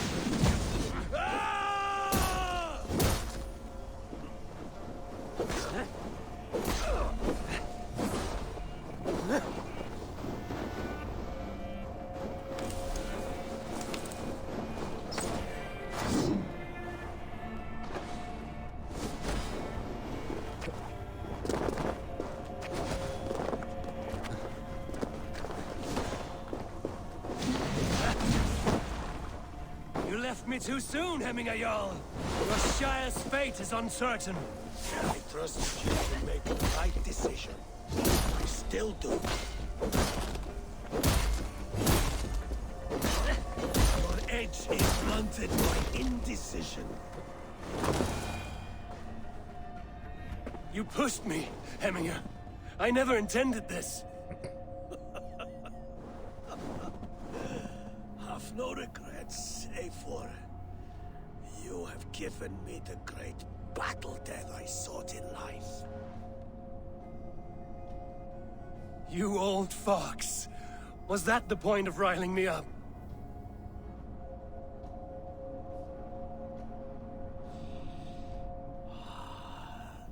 Me too soon, Hemming Jarl. Your Shire's fate is uncertain. I trusted you to make the right decision. I still do. Your edge is blunted by indecision. You pushed me, Hemminger. I never intended this. Have no regrets, Eivor. You have given me the great battle death I sought in life. You old fox. Was that the point of riling me up?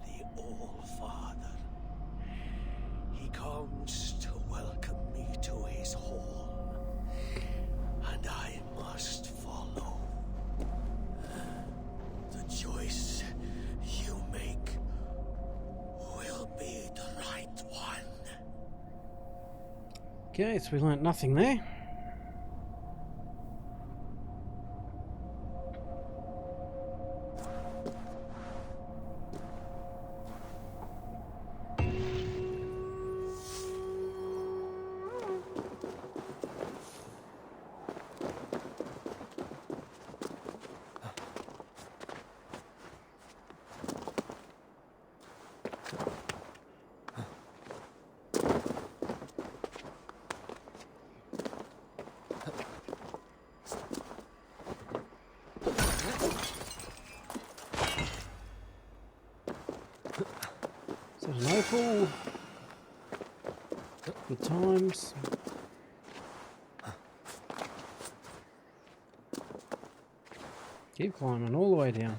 The All-Father. He comes to welcome me to his hall. And I must follow. The choice you make will be the right one. Okay, so we learnt nothing there. So an opal. Good times. Keep climbing all the way down.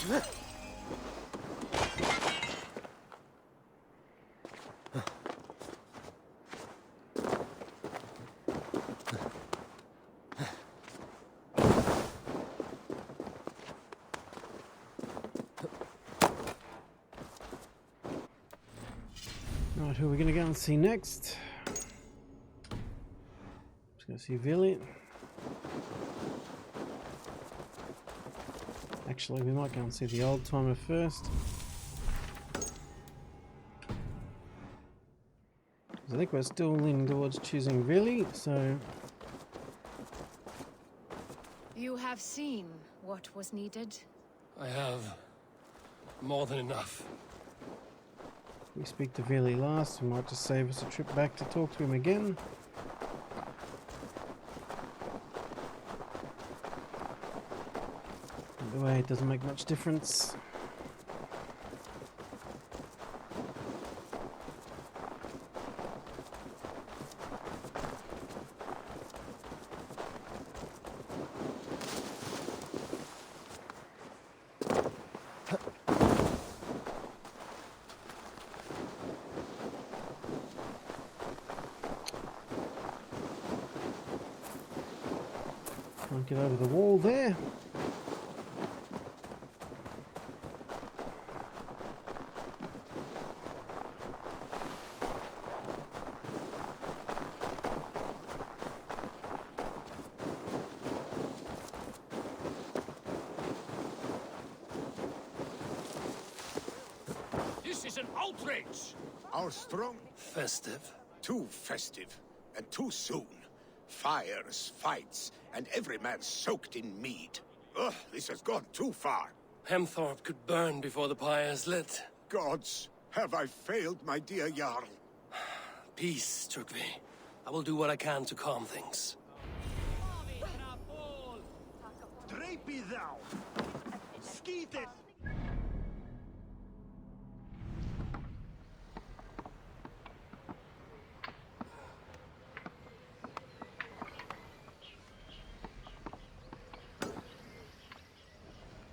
Right, who are we going to go and see next? Just going to see Vili. Actually, we might go and see the old timer first. I think we're still leaning towards choosing Vili, so... You have seen what was needed? I have more than enough. If we speak to Vili last, we might just save us a trip back to talk to him again. Either way, it doesn't make much difference. Can't get over the wall there. This is an outrage! Our strong... Festive. Too festive, and too soon. Fires, fights, and every man soaked in mead. Ugh, this has gone too far. Hemthorpe could burn before the pyre is lit. Gods, have I failed my dear Jarl? Peace, Trugvi. I will do what I can to calm things. Drapey thou! Skeet it!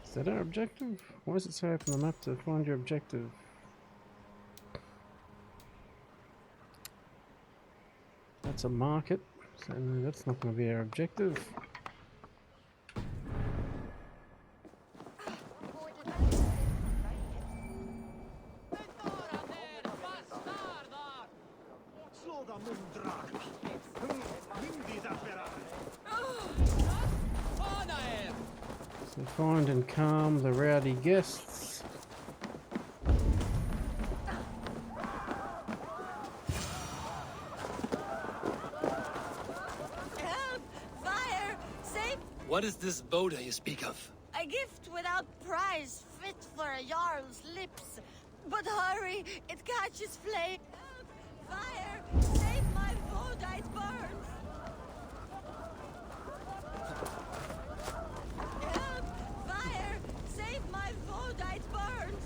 Is that our objective? Why does it say up on the map to find your objective? That's a market, so that's not going to be our objective. So find and calm the rowdy guests. Help! Fire! Save! What is this Boda you speak of? A gift without price, fit for a Jarl's lips. But hurry, it catches flame. Help! Fire! Save my food, it burns! Help! Fire! Save my food, it burns!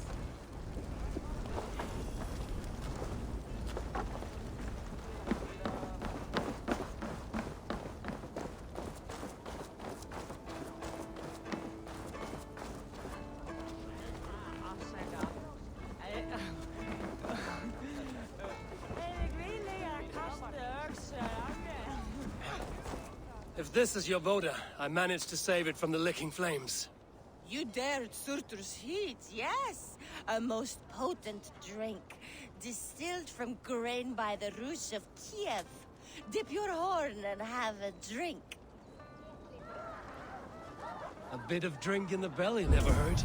If this is your Boda, I managed to save it from the licking flames. You dared Surtur's heat, yes. A most potent drink, distilled from grain by the Rus of Kiev. Dip your horn and have a drink. A bit of drink in the belly never hurt.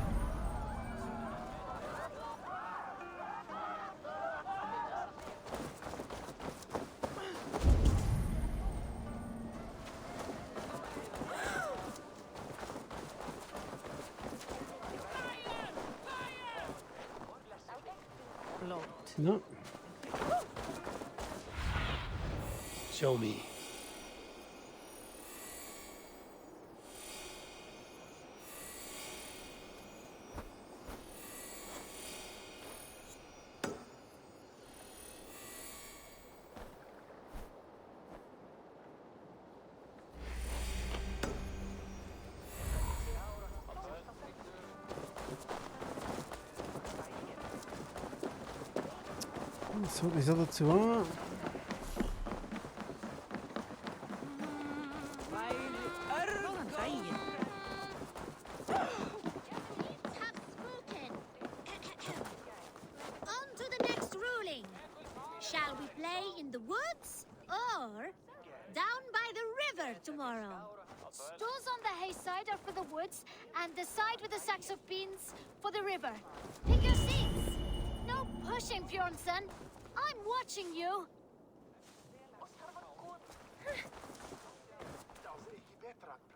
No. Show me. That's what these other two are. On to the next ruling. Shall we play in the woods or down by the river tomorrow? Stools on the hay side are for the woods, and the side with the sacks of beans for the river. Pick your seats. No pushing, Bjornsson. I'm watching you.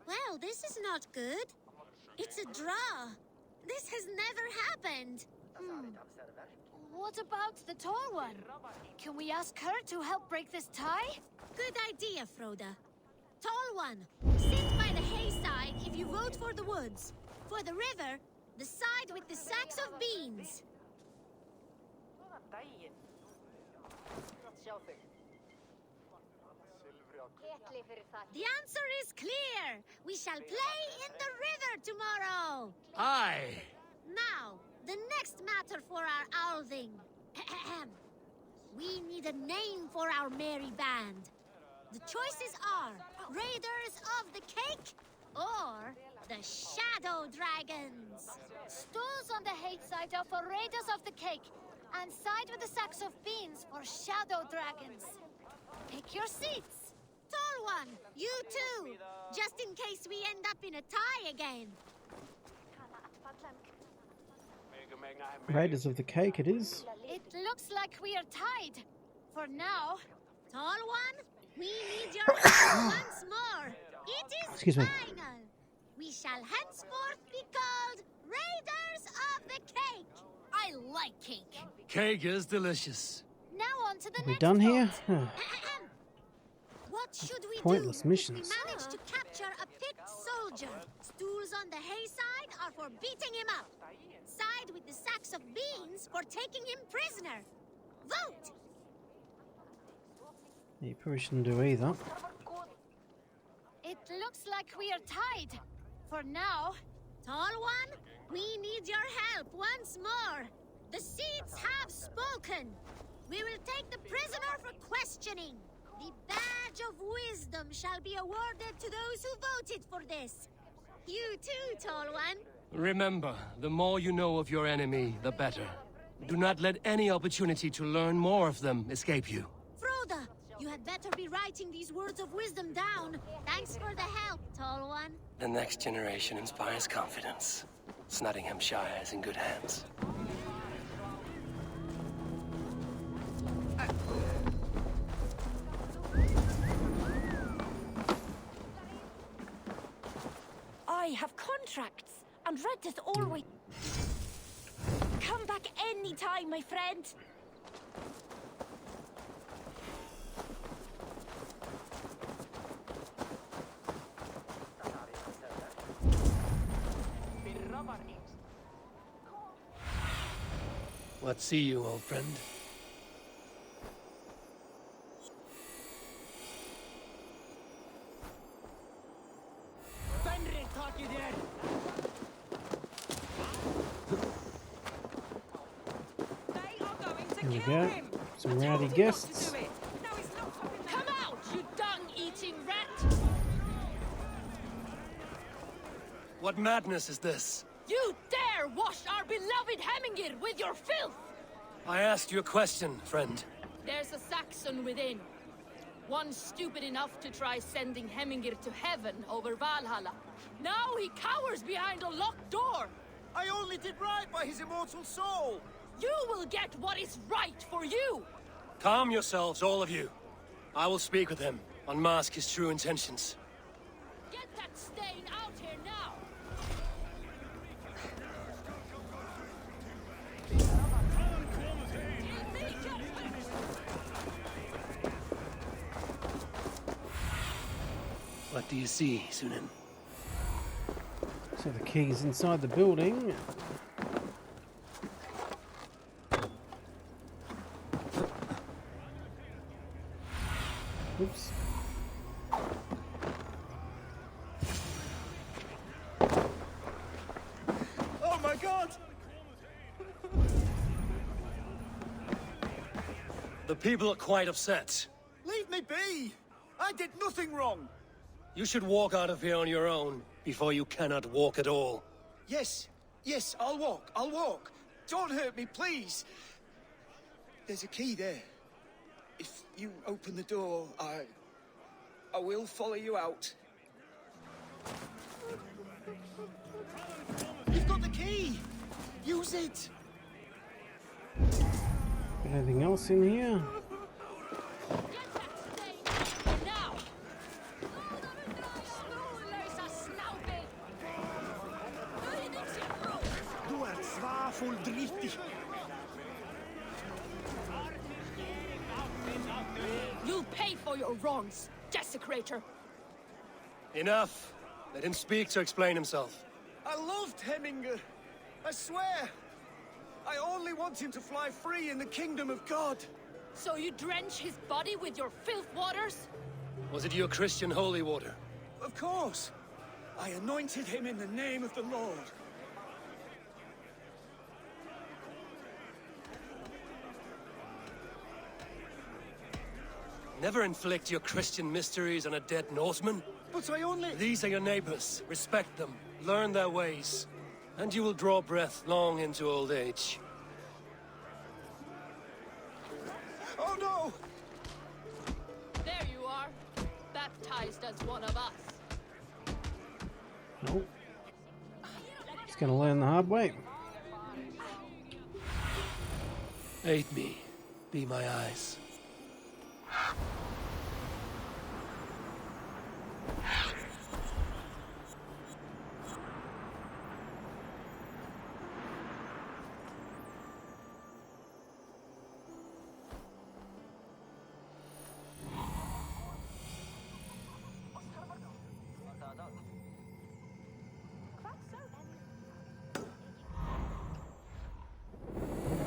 Well, this is not good. It's a draw. This has never happened. What about the tall one? Can we ask her to help break this tie? Good idea, Froda. Tall one, sit by the hay side if you vote for the woods. For the river, the side with the sacks of beans. The answer is clear. We shall play in the river tomorrow. Aye. Now, the next matter for our Alving. We need a name for our merry band. The choices are Raiders of the Cake or the Shadow Dragons. Stools on the hay side are for Raiders of the Cake, and side with the sacks of beans for Shadow Dragons. Pick your seats. Tall one, you too. Just in case we end up in a tie again. Raiders of the Cake it is. It looks like we are tied. For now. Tall one, we need your help once more. It is Excuse me. final. We shall henceforth be called Raiders of the Cake. I like cake. Cake is delicious. Now on to the Are we next done here? vote. What should we Pointless do missions. if we manage to capture a picked soldier? Stools on the hay side are for beating him up. Side with the sacks of beans for taking him prisoner. Vote! You probably shouldn't do either. It looks like we are tied. For now. Tall one, we need your help once more. The seats have spoken. We will take the prisoner for questioning. The badge of wisdom shall be awarded to those who voted for this. You too, Tall One. Remember, the more you know of your enemy, the better. Do not let any opportunity to learn more of them escape you. Froda, you had better be writing these words of wisdom down. Thanks for the help, Tall One. The next generation inspires confidence. Snotinghamshire is in good hands. I have contracts, and rent is always... Come back any time, my friend. What see you, old friend? Here we go. Some rowdy guests. Come out, you dung-eating rat! What madness is this? You dare wash our beloved Hemming with your filth! I asked you a question, friend. There's a Saxon within. One stupid enough to try sending Hemming to heaven over Valhalla. Now he cowers behind a locked door! I only did right by his immortal soul! You will get what is right for you! Calm yourselves, all of you. I will speak with him, unmask his true intentions. Get that stain out here now! What do you see, Sunan? So the key's inside the building. Oops. Oh my god! The people are quite upset. Leave me be! I did nothing wrong! You should walk out of here on your own, before you cannot walk at all. Yes, I'll walk. Don't hurt me, please! There's a key there. If you open the door, I will follow you out. You've got the key! Use it! Anything else in here? Du ert svaful drittig. You'll pay for your wrongs, desecrator. Enough! Let him speak to explain himself. I loved Hemming. I swear. I only want him to fly free in the kingdom of God. So you drench his body with your filth waters? Was it your Christian holy water? Of course. I anointed him in the name of the Lord. Never inflict your Christian mysteries on a dead Norseman. But I only... These are your neighbors. Respect them. Learn their ways. And you will draw breath long into old age. Oh no! There you are, baptized as one of us. Nope. He's gonna learn the hard way. Aid me. Be my eyes.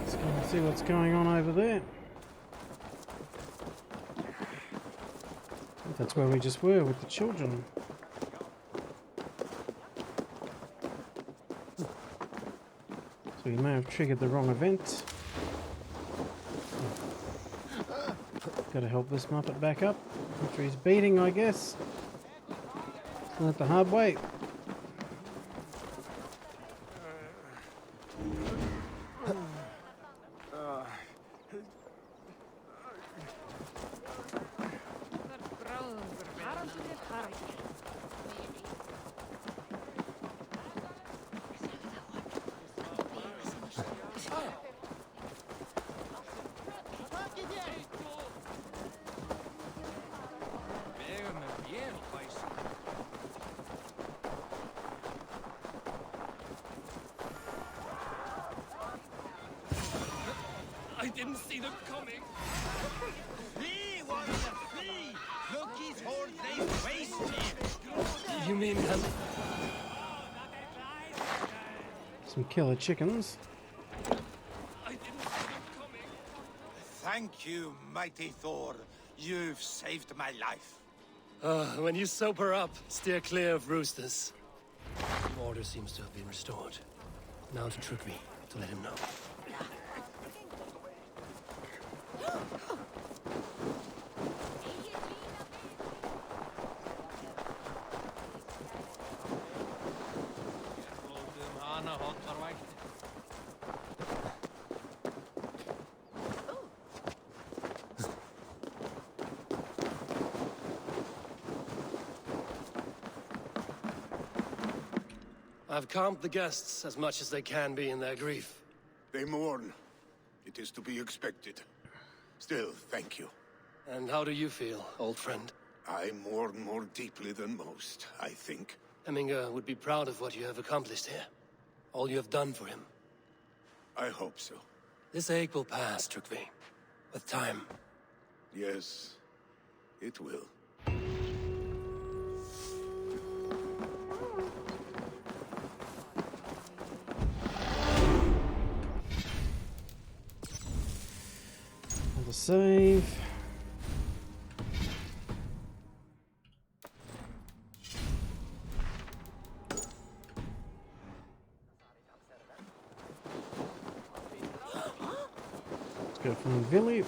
Let's go and see what's going on over there. I think that's where we just were with the children. So we may have triggered the wrong event. Gotta help this Muppet back up after he's beating, I guess. Learned the hard way. I didn't see them coming. Flee, warrior, flee! Loki's horde lays waste here. You mean Some killer chickens. I didn't see them coming. Thank you, mighty Thor. You've saved my life. When you sober up, steer clear of roosters. Order seems to have been restored. Now to Trugvi, to let him know. I've calmed the guests as much as they can be in their grief. They mourn. It is to be expected. Still, thank you. And how do you feel, old friend? I mourn more deeply than most, I think. Hemming would be proud of what you have accomplished here. All you have done for him. I hope so. This ache will pass, Trugvi. With time. Yes, it will. Another save. Let's go from Billy.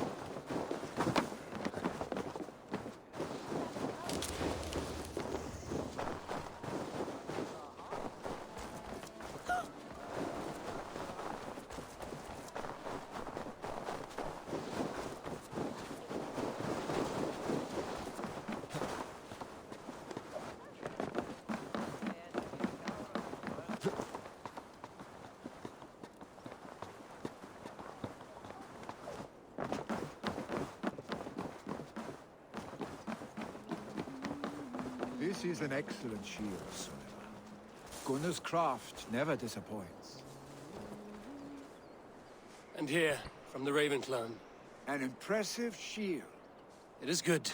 This is an excellent shield, Sullivan. Gunnar's craft never disappoints. And here, from the Raven clan. An impressive shield. It is good,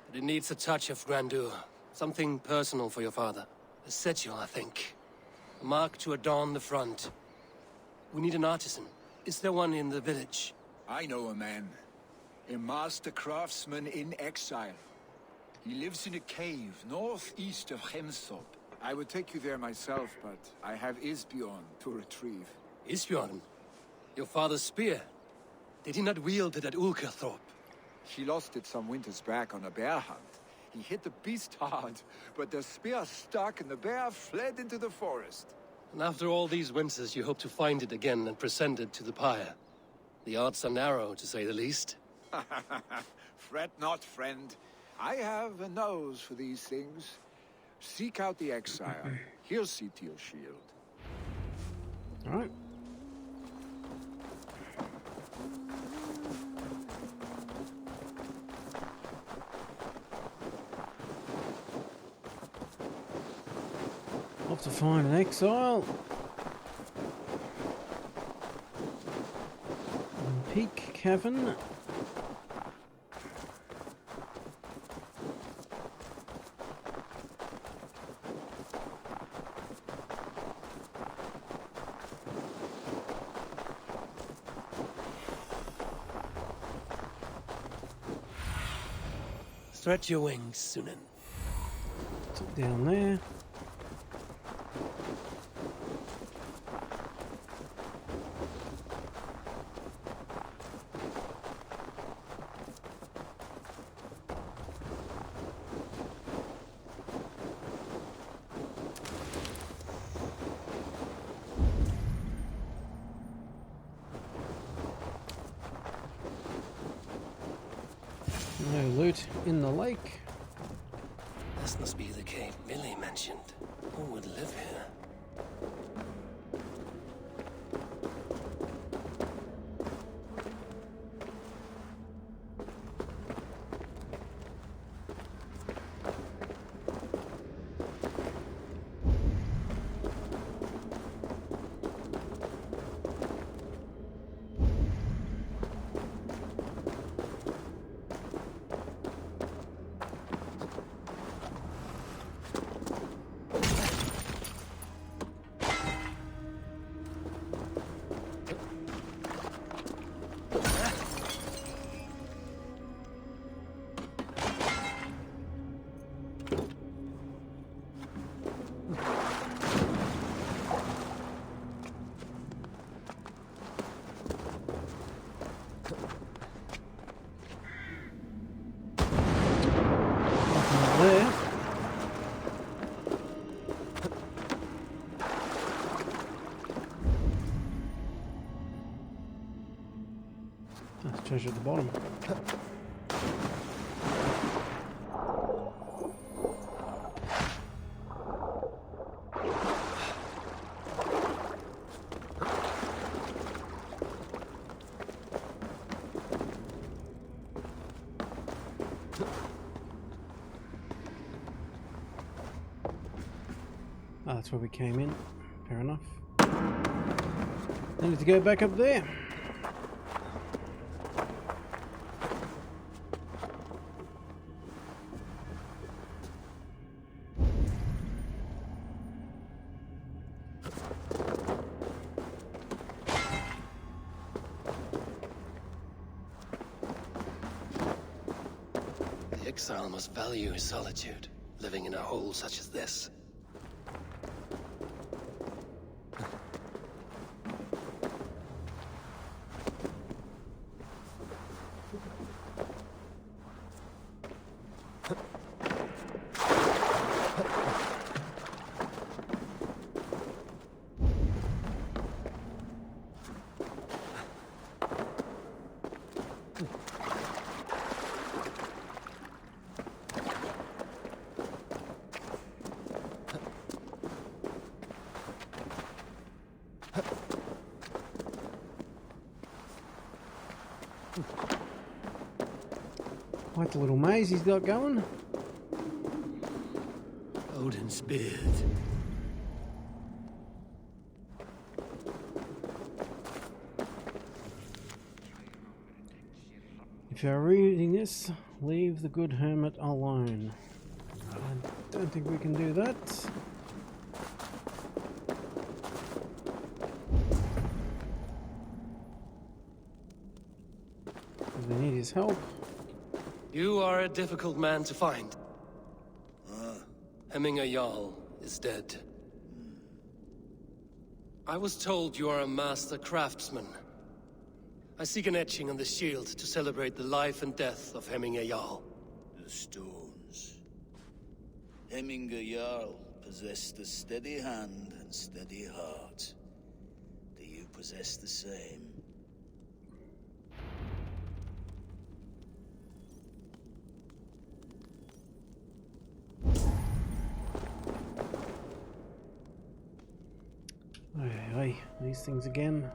but it needs a touch of grandeur. Something personal for your father. A sigil, I think. A mark to adorn the front. We need an artisan. Is there one in the village? I know a man. A master craftsman in exile. He lives in a cave northeast of Hemsop. I would take you there myself, but I have Isbjorn to retrieve. Isbjorn? Your father's spear? Did he not wield it at Ulkerthorpe? He lost it some winters back on a bear hunt. He hit the beast hard, but the spear stuck and the bear fled into the forest. And after all these winters, you hope to find it again and present it to the pyre. The odds are narrow, to say the least. Fret not, friend. I have a nose for these things. Seek out the exile. He'll see to your shield. All right. Off to find an exile. Peak Cavern. Stretch your wings, Sunan. Down there. No loot in the lake. This must be the cave Millie mentioned. Who would live here? There. That's treasure at the bottom. Ah, that's where we came in. Fair enough. I need to go back up there. The exile must value his solitude, living in a hole such as this. Quite the little maze he's got going. Odin's beard. If you are reading this, leave the good hermit alone. I don't think we can do that. We need his help. You are a difficult man to find. Hemming Jarl is dead. I was told you are a master craftsman. I seek an etching on the shield to celebrate the life and death of Hemming Jarl. The stones. Hemming Jarl possessed a steady hand and steady heart. Do you possess the same? Aye, these things again.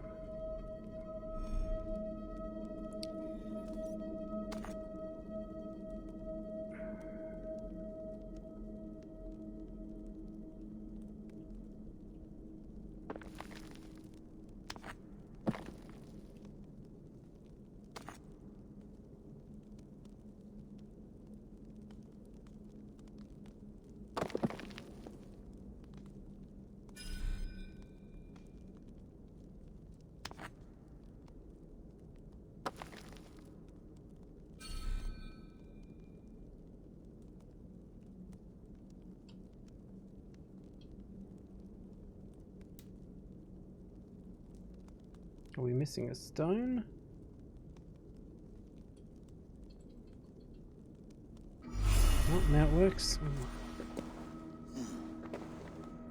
Are we missing a stone? Oh, now it works.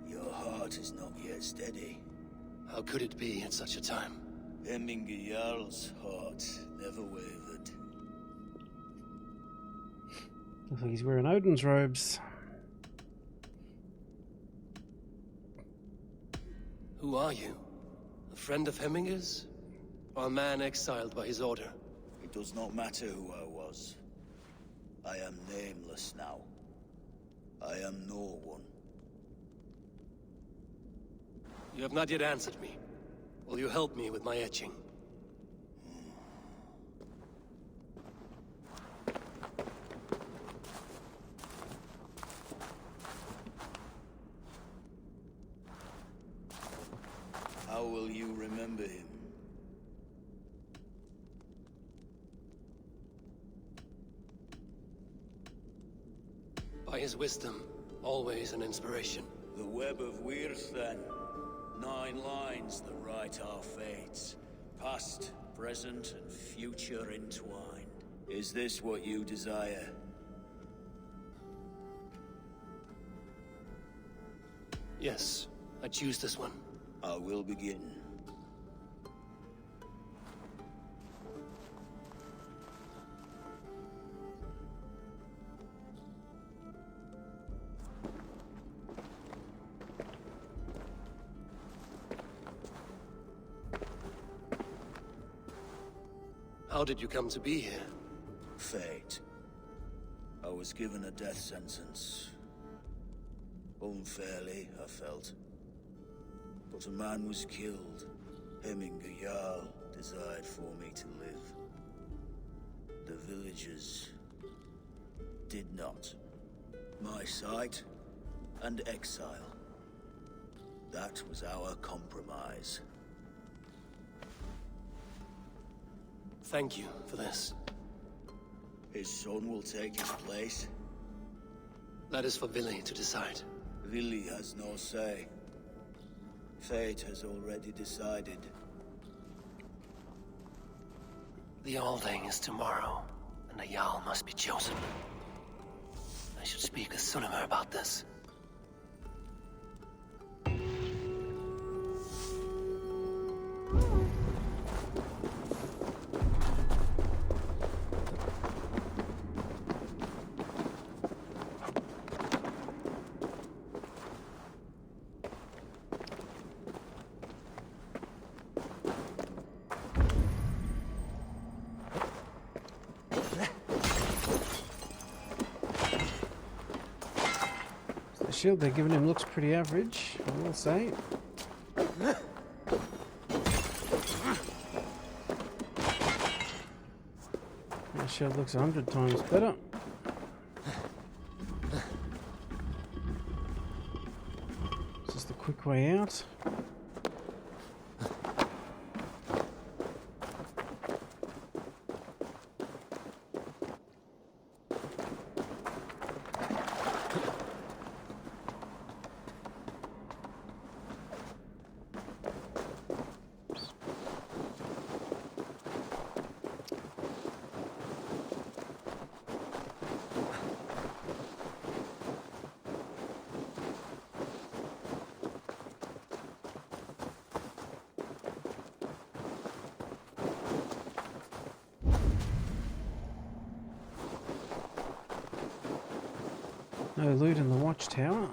Your heart is not yet steady. How could it be at such a time? Hemming Jarl's heart never wavered. Looks like he's wearing Odin's robes. Who are you? A friend of Hemminger's? Or a man exiled by his order? It does not matter who I was. I am nameless now. I am no one. You have not yet answered me. Will you help me with my etching? How will you remember him? By his wisdom, always an inspiration. The web of Wirth, then. 9 lines that write our fates. Past, present, and future entwined. Is this what you desire? Yes, I choose this one. I will begin. How did you come to be here? Fate. I was given a death sentence. Unfairly, I felt. But a man was killed. Hemming Jarl desired for me to live. The villagers did not. My sight and exile. That was our compromise. Thank you for this. His son will take his place. That is for Vili to decide. Vili has no say. Fate has already decided. The Alding is tomorrow, and the Jarl must be chosen. I should speak with Sunnema about this. shield they're giving him looks pretty average, I will say. That shield looks 100 times better. It's just a quick way out. No loot in the watchtower.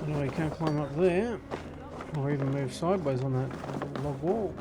No, you can't climb up there, or even move sideways on that log wall.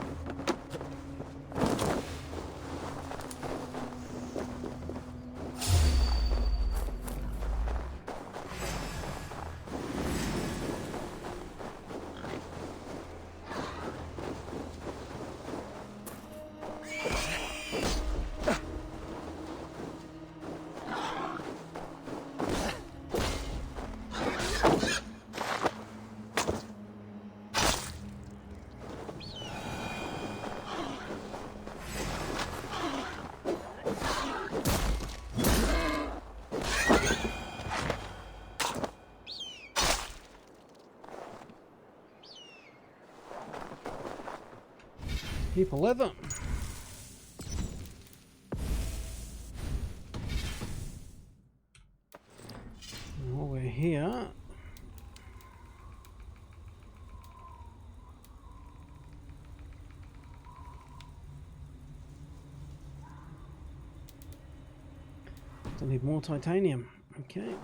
Heap of leather. While we're here, still need more titanium. Okay.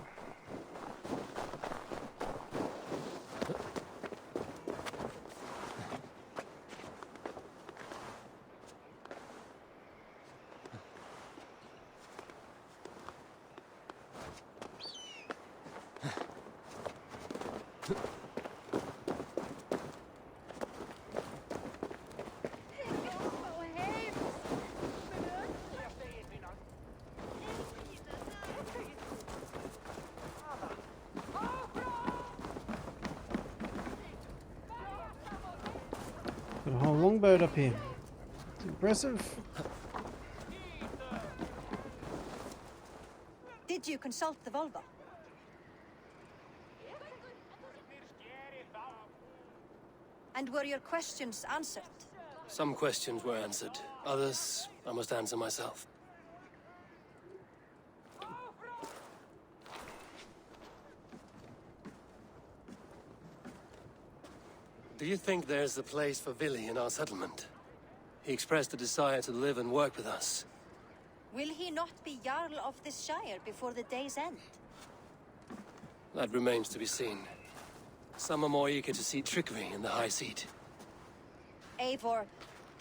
Got a whole longboat up here. It's impressive. Did you consult the Volva? And were your questions answered? Some questions were answered. Others, I must answer myself. Do you think there's a place for Vili in our settlement? He expressed a desire to live and work with us. Will he not be Jarl of this shire before the day's end? That remains to be seen. Some are more eager to see Tryggvi in the high seat. Eivor,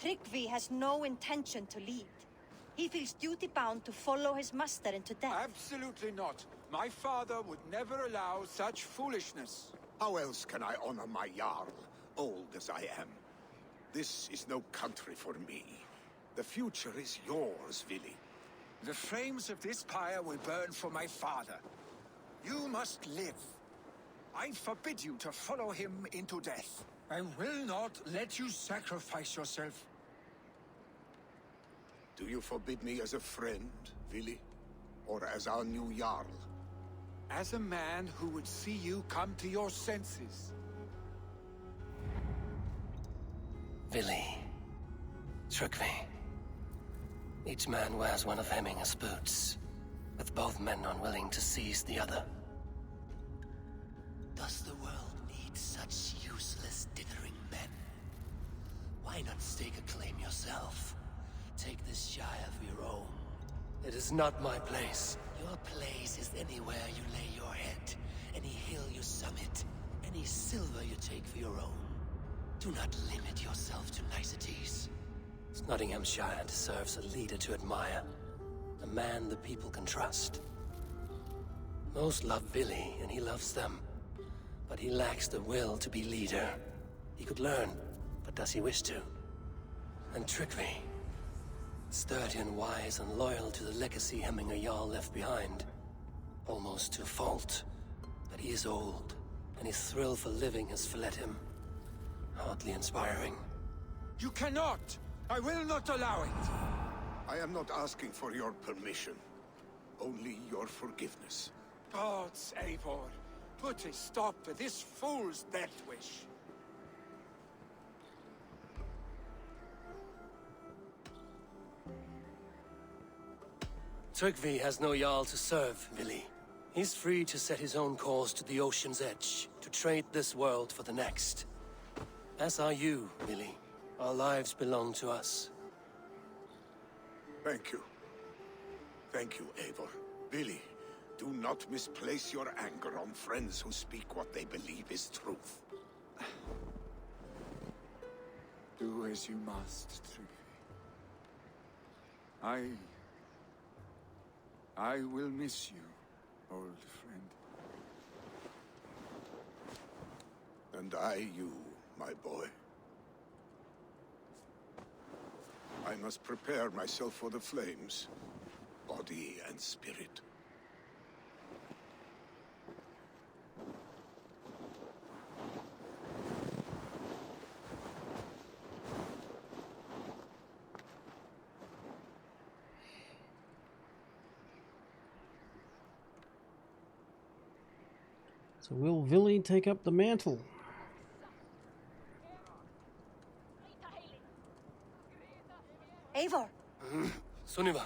Tryggvi has no intention to lead. He feels duty-bound to follow his master into death. Absolutely not. My father would never allow such foolishness. How else can I honor my Jarl, old as I am? This is no country for me. The future is yours, Vili. The flames of this pyre will burn for my father. You must live. I forbid you to follow him into death. I will not let you sacrifice yourself. Do you forbid me as a friend, Vili? Or as our new Jarl? As a man who would see you come to your senses. Vili. Trygvi. Each man wears one of Hemming's boots, with both men unwilling to seize the other. Does the world need such useless, dithering men? Why not stake a claim yourself? Take this Shire for your own. It is not my place. Your place is anywhere you lay your head, any hill you summit, any silver you take for your own. Do not limit yourself to niceties. Snotinghamshire deserves a leader to admire, a man the people can trust. Most love Vili, and he loves them, but he lacks the will to be leader. He could learn, but does he wish to? And Trygvi, sturdy and wise and loyal to the legacy Hemming Jarl left behind, almost to a fault. But he is old, and his thrill for living has fled him. Hardly inspiring. You cannot! I will not allow it! I am not asking for your permission, only your forgiveness. Gods, Eivor, put a stop to this fool's death wish. Trygvi has no Jarl to serve, Vili. He's free to set his own course to the ocean's edge, to trade this world for the next. As are you, Vili. Our lives belong to us. Thank you. Thank you, Eivor. Vili, do not misplace your anger on friends who speak what they believe is truth. Do as you must, Trygvi. I will miss you, old friend. And I you, my boy. I must prepare myself for the flames, body and spirit. So will Vili take up the mantle? Eivor! Sunniva!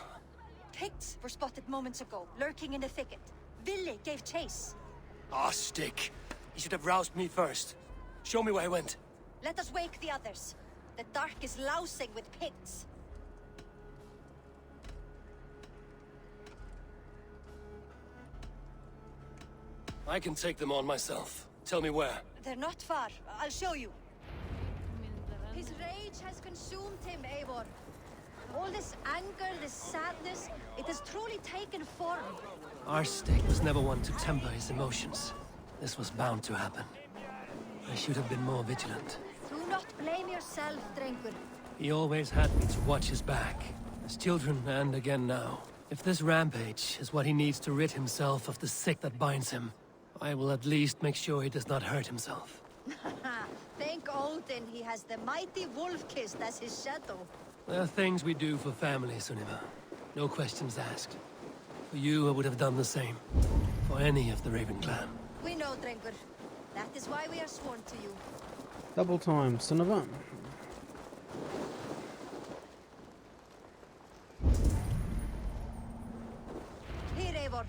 Picts were spotted moments ago, lurking in the thicket. Vili gave chase. Ah, stick! He should have roused me first. Show me where he went. Let us wake the others. The dark is lousing with Picts. I can take them on myself. Tell me where. They're not far. I'll show you. His rage has consumed him, Eivor. All this anger, this sadness, it has truly taken form. Our stick was never one to temper his emotions. This was bound to happen. I should have been more vigilant. Do not blame yourself, Drengur. He always had me to watch his back. As children, and again now. If this rampage is what he needs to rid himself of the sick that binds him, I will at least make sure he does not hurt himself. Thank Odin he has the mighty Wolf-Kissed as his shadow. There are things we do for family, Sunniva. No questions asked. For you, I would have done the same. For any of the Raven clan. We know, Drengur. That is why we are sworn to you. Double time, Sunniva. Here, Eivor.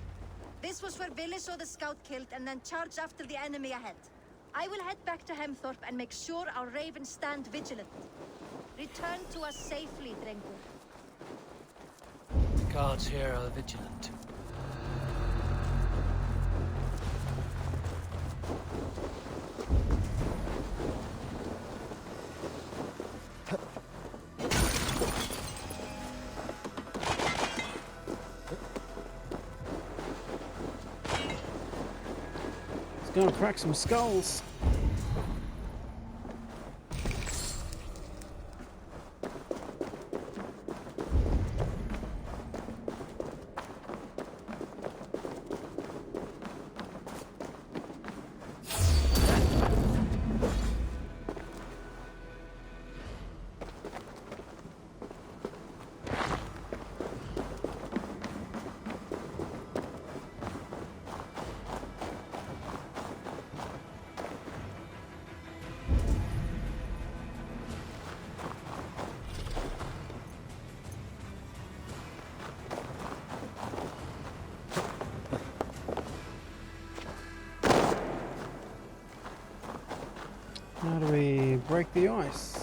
This was where Vili saw the scout killed and then charged after the enemy ahead. I will head back to Hemthorpe and make sure our ravens stand vigilant. Return to us safely, Drengur. The guards here are vigilant. It's gonna crack some skulls. How do we break the ice?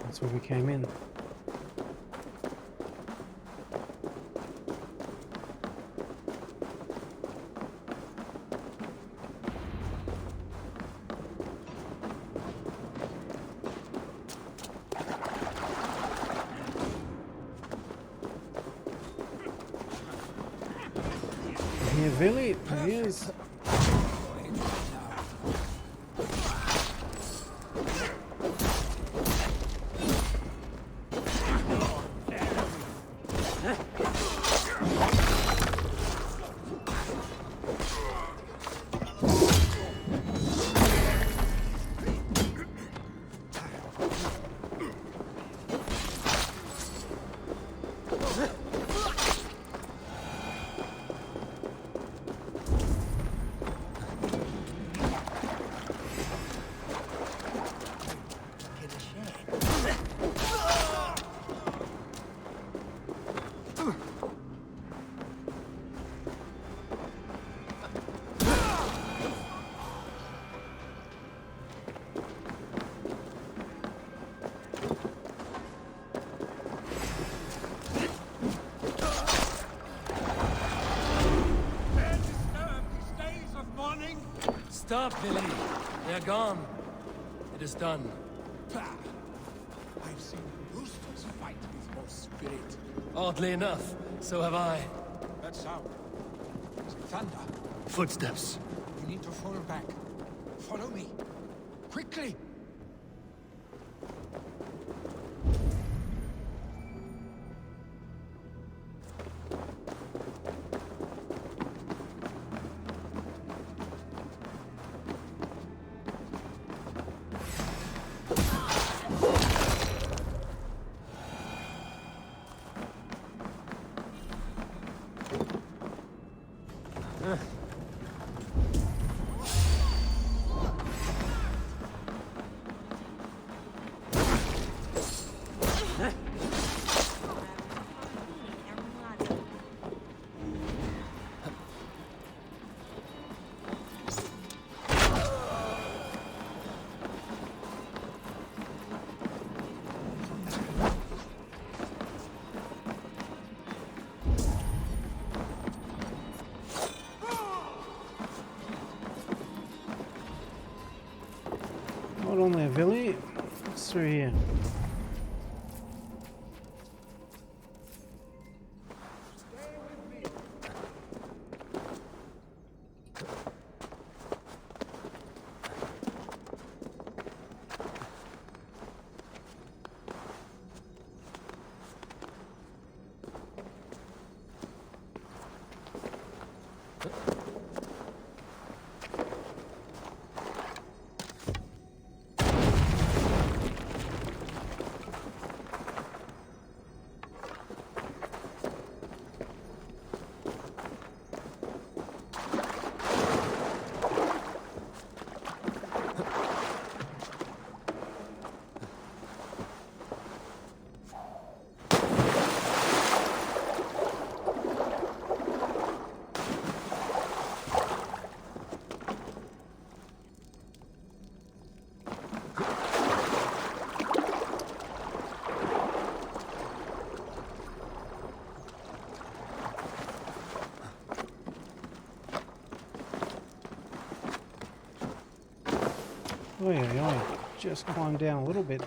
That's where we came in. Here, Billy, there he is. Stop, Billy. They're gone. It is done. I've seen roosters fight with more spirit. Oddly enough, so have I. That sound. Is it thunder? Footsteps. We need to fall back. Follow me. Quickly! Hold on there, Billy. What's through here? Oi, oi, oi. Just climb down a little bit.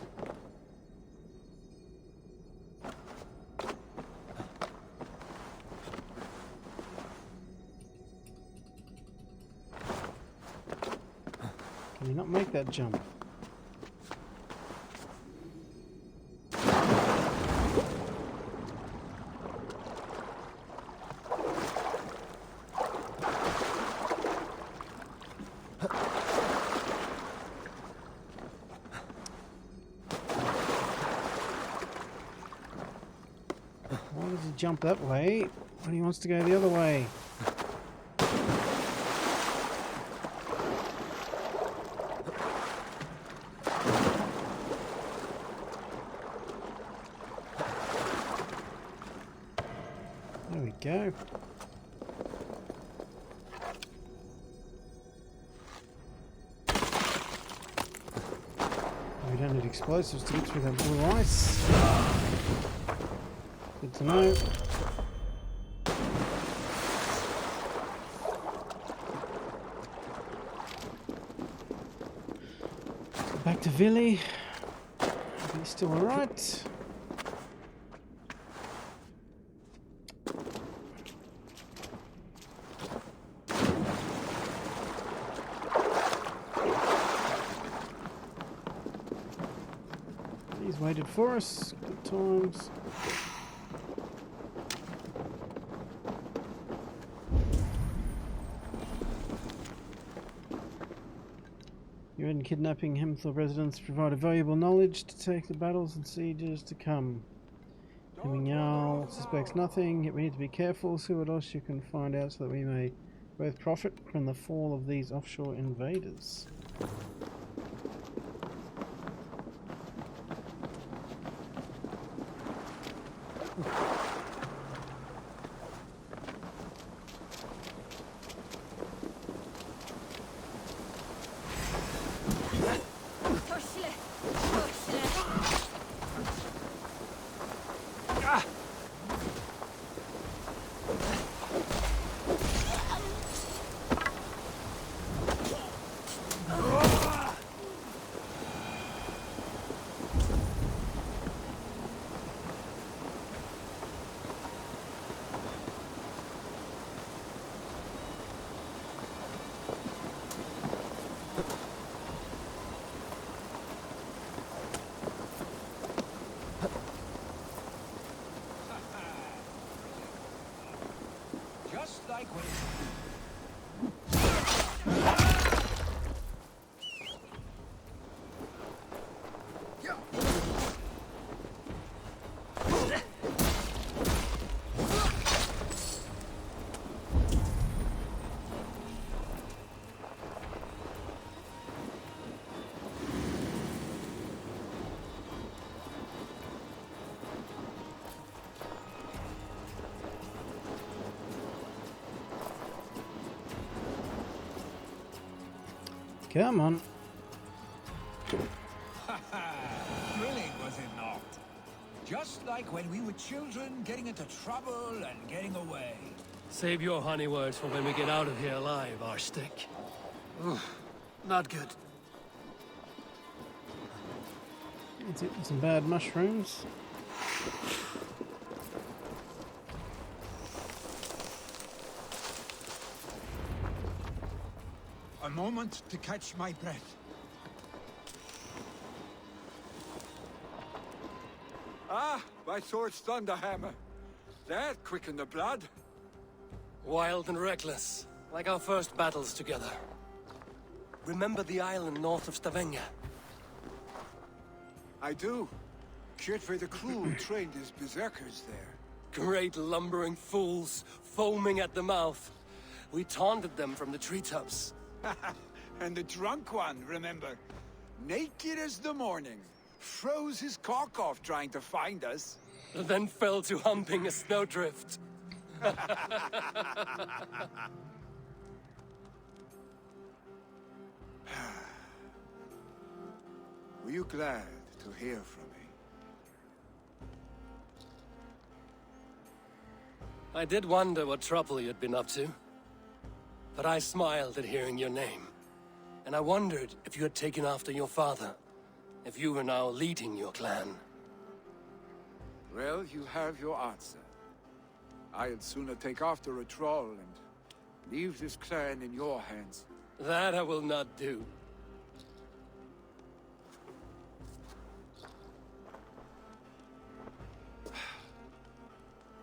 Can you not make that jump? Why does he jump that way when he wants to go the other way? There we go. We don't need explosives to get through that blue ice. Good to know. Back to Villy. He's still alright. He's waited for us. Good times. You and kidnapping Hemthorpe residents provided valuable knowledge to take the battles and sieges to come. Hemming Jarl suspects nothing, yet we need to be careful, see what else you can find out so that we may both profit from the fall of these offshore invaders. Just like when... Come on. Thrilling, was it not? Just like when we were children, getting into trouble and getting away. Save your honey words for when we get out of here alive, Arstick. Not good. Let's eat some bad mushrooms. A moment to catch my breath. Ah, my sword's thunderhammer. That quickened the blood. Wild and reckless, like our first battles together. Remember the island north of Stavanger? I do. Kjotve the Cruel trained his berserkers there. Great lumbering fools, foaming at the mouth. We taunted them from the treetops. And the drunk one, remember? Naked as the morning. Froze his cock off trying to find us. Then fell to humping a snowdrift. Were you glad to hear from me? I did wonder what trouble you'd been up to. But I smiled at hearing your name. And I wondered if you had taken after your father. If you were now leading your clan. Well, you have your answer. I'd sooner take after a troll and leave this clan in your hands. That I will not do.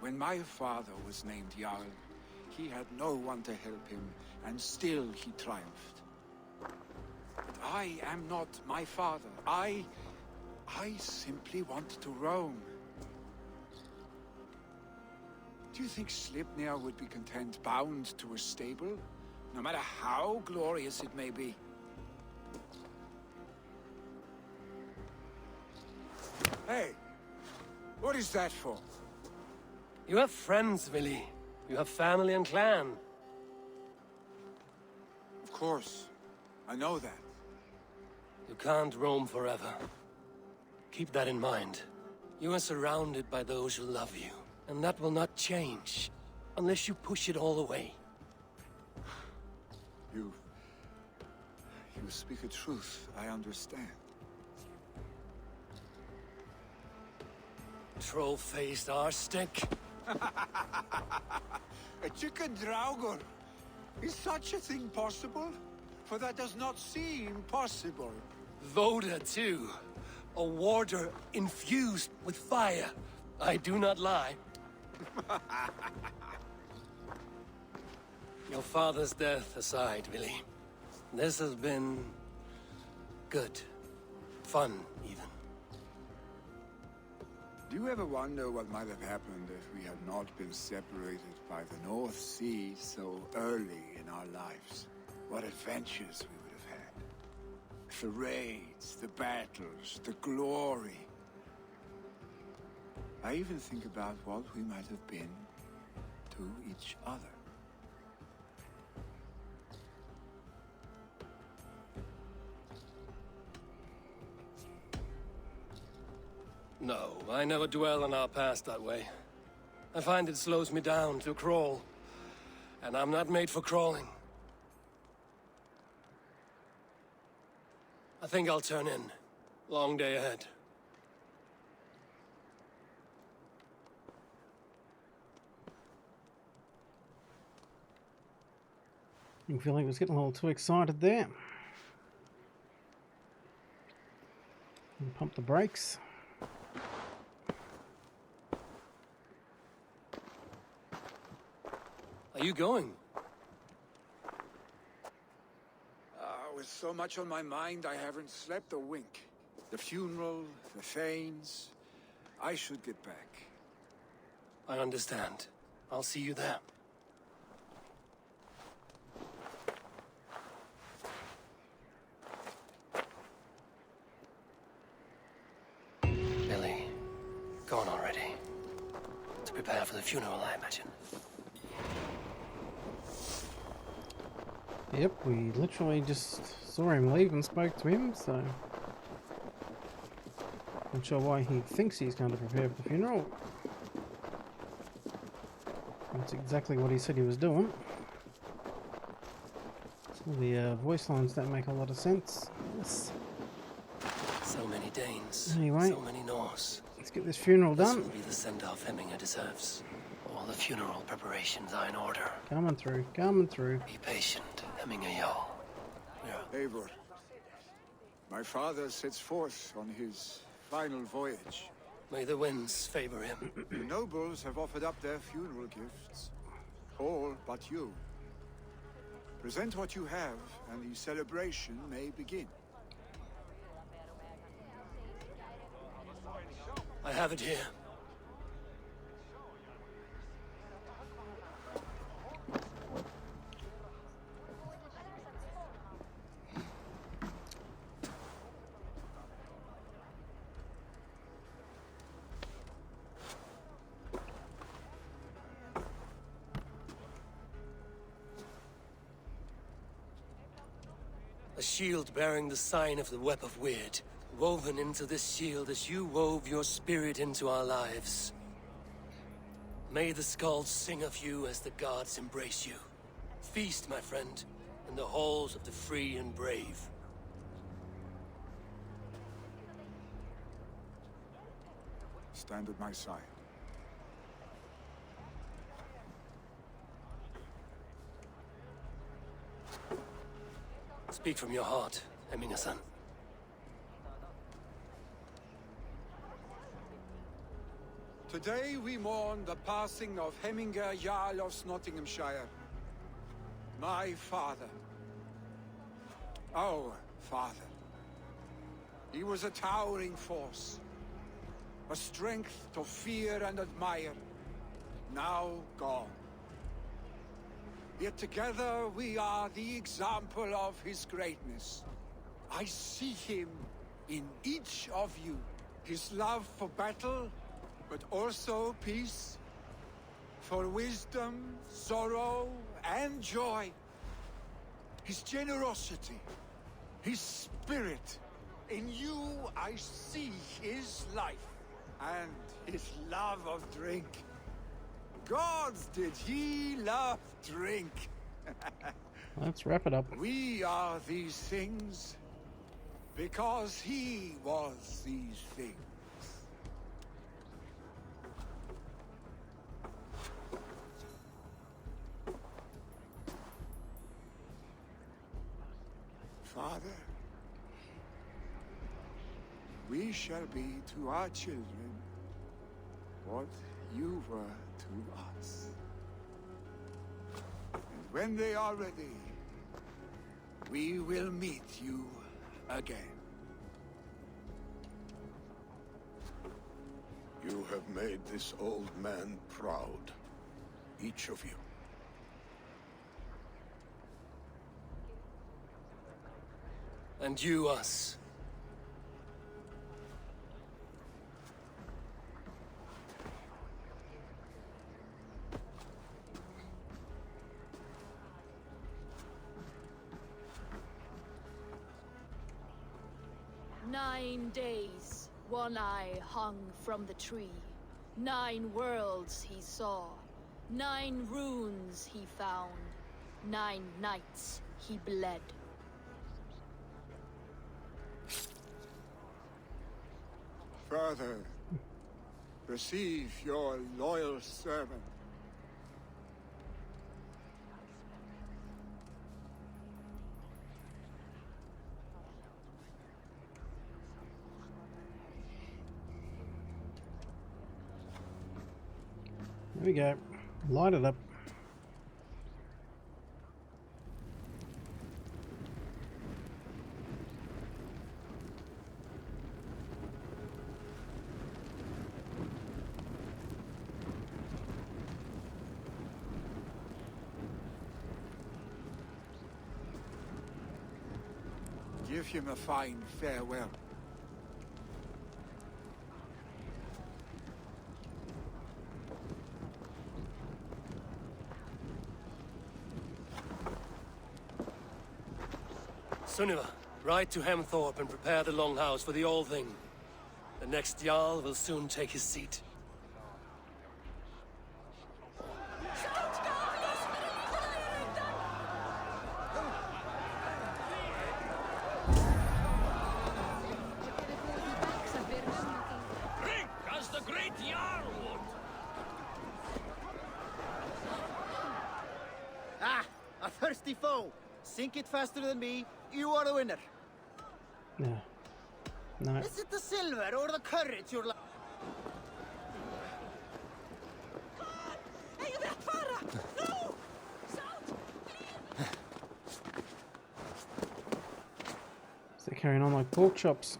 When my father was named Jarl, he had no one to help him, and still he triumphed. But I am not my father. I simply want to roam. Do you think Sleipnir would be content bound to a stable, no matter how glorious it may be? Hey, what is that for? You have friends, Willy. You have family and clan. Of course. I know that. You can't roam forever. Keep that in mind. You are surrounded by those who love you. And that will not change. Unless you push it all away. You speak a truth, I understand. Troll-faced arse-stick. A chicken draugur! Is such a thing possible? For that does not seem possible. Voda, too. A warder infused with fire. I do not lie. Your father's death aside, Willy. This has been... good. Fun, even. Do you ever wonder what might have happened if we had not been separated by the North Sea so early in our lives? What adventures we would have had. The raids, the battles, the glory. I even think about what we might have been to each other. No, I never dwell on our past that way. I find it slows me down to crawl. And I'm not made for crawling. I think I'll turn in. Long day ahead. I feel like I was getting a little too excited there. And pump the brakes. Are you going? With so much on my mind, I haven't slept a wink. The funeral, the Thanes. I should get back. I understand. I'll see you there. Billy, gone already. To prepare for the funeral, I imagine. Yep, we literally just saw him leave and spoke to him, so... Not sure why he thinks he's going to prepare for the funeral. That's exactly what he said he was doing. Some of the voice lines don't make a lot of sense. Yes. So many Danes. Anyway, so many Norse. Let's get this funeral done. This will be the send-off Hemming deserves. All the funeral preparations are in order. Coming through, coming through. Be patient, Hemming Jarl. Eivor, my father sets forth on his final voyage. May the winds favor him. The nobles have offered up their funeral gifts. All but you. Present what you have, and the celebration may begin. I have it here. A shield bearing the sign of the Web of Weird. Woven into this shield as you wove your spirit into our lives. May the skalds sing of you as the gods embrace you. Feast, my friend, in the halls of the free and brave. Stand at my side. Speak from your heart, Hemming Jarl. Today we mourn the passing of Hemming Jarl of Snotinghamshire. My father. Our father. He was a towering force. A strength to fear and admire. Now gone. Yet together we are the example of his greatness. I see him in each of you. His love for battle, but also peace. For wisdom, sorrow, and joy. His generosity, his spirit. In you I see his life, and his love of drink. Gods, did he love drink? Let's wrap it up. We are these things because he was these things. Father, we shall be to our children what you were to us. And when they are ready, we will meet you again. You have made this old man proud. Each of you. And you us. "9 days, One Eye hung from the tree. 9 worlds he saw. 9 runes he found. 9 nights he bled. Father, receive your loyal servant. There we go. Light it up. Give him a fine farewell. Sunniva, ride to Hemthorpe and prepare the Longhouse for the All Thing. The next Jarl will soon take his seat. Drink as the great Jarl would! Ah, a thirsty foe. Sink it faster than me. You are the winner. No. No. Is it the silver or the courage you're like? Hey, you vet fara! No! They're carrying on like pork chops.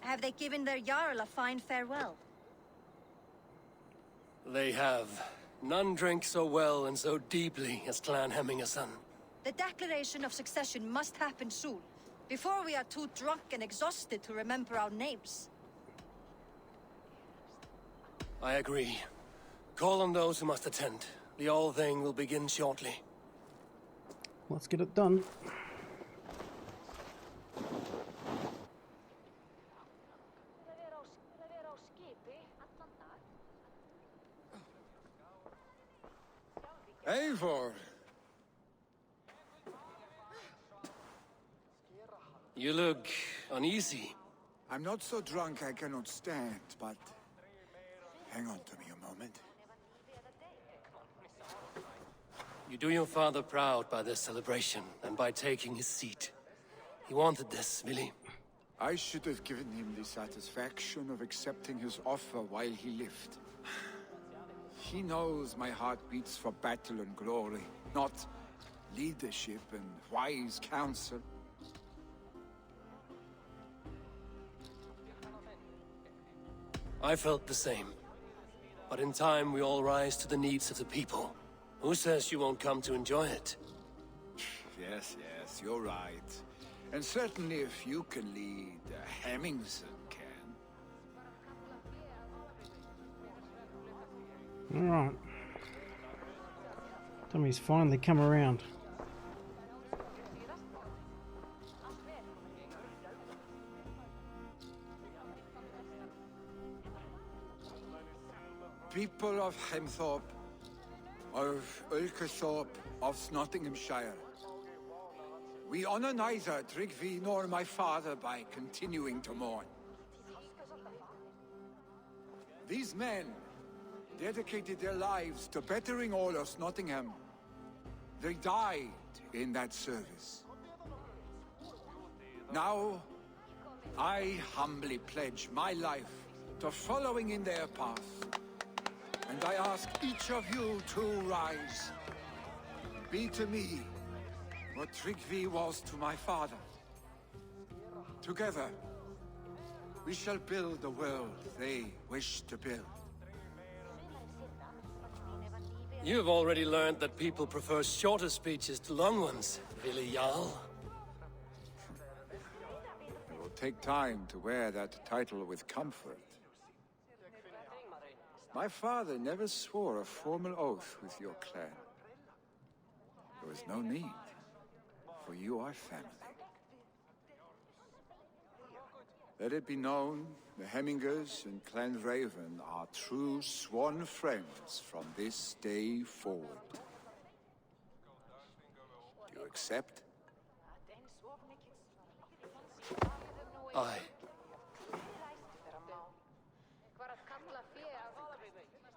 Have they given their Jarl a fine farewell? They have. None drink so well and so deeply as Clan Hemming Jarl. The declaration of succession must happen soon, before we are too drunk and exhausted to remember our names. I agree. Call on those who must attend. The All Thing will begin shortly. Let's get it done. Eivor! You look uneasy. I'm not so drunk I cannot stand, but hang on to me a moment. You do your father proud by this celebration and by taking his seat. He wanted this, Willy. I should have given him the satisfaction of accepting his offer while he lived. He knows my heart beats for battle and glory, not leadership and wise counsel. I felt the same. But in time, we all rise to the needs of the people. Who says you won't come to enjoy it? Yes, you're right. And certainly if you can lead, Hemmingson can. Alright. Tommy's finally come around. People of Hemthorpe, of Ulkerthorpe, of Snotinghamshire. We honor neither Tryggvi nor my father by continuing to mourn. These men dedicated their lives to bettering all of Snotingham. They died in that service. Now, I humbly pledge my life to following in their path. And I ask each of you to rise. Be to me what Tryggvi was to my father. Together, we shall build the world they wish to build. You have already learned that people prefer shorter speeches to long ones, Willy Jarl. It will take time to wear that title with comfort. My father never swore a formal oath with your clan. There was no need, for you are family. Let it be known, the Hemmingers and Clan Raven are true sworn friends from this day forward. Do you accept? Aye.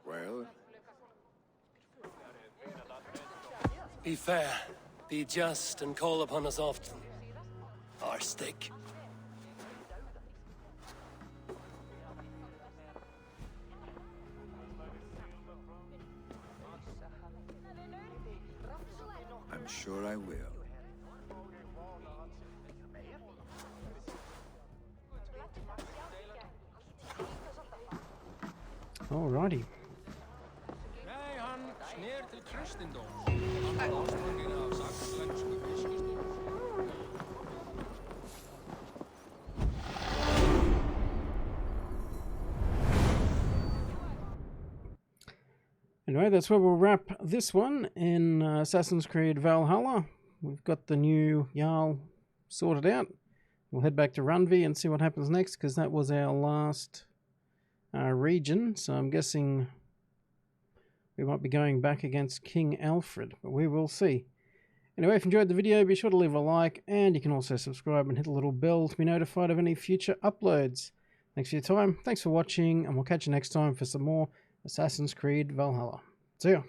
Well? Be fair, be just, and call upon us often. Our stick. I'm sure I will. Alrighty. Anyway, that's where we'll wrap this one in Assassin's Creed Valhalla. We've got the new Jarl sorted out. We'll head back to Rundvi and see what happens next, because that was our last region. So I'm guessing we might be going back against King Alfred, but we will see. Anyway, if you enjoyed the video, be sure to leave a like, and you can also subscribe and hit the little bell to be notified of any future uploads. Thanks for your time, thanks for watching, and we'll catch you next time for some more Assassin's Creed Valhalla. See ya.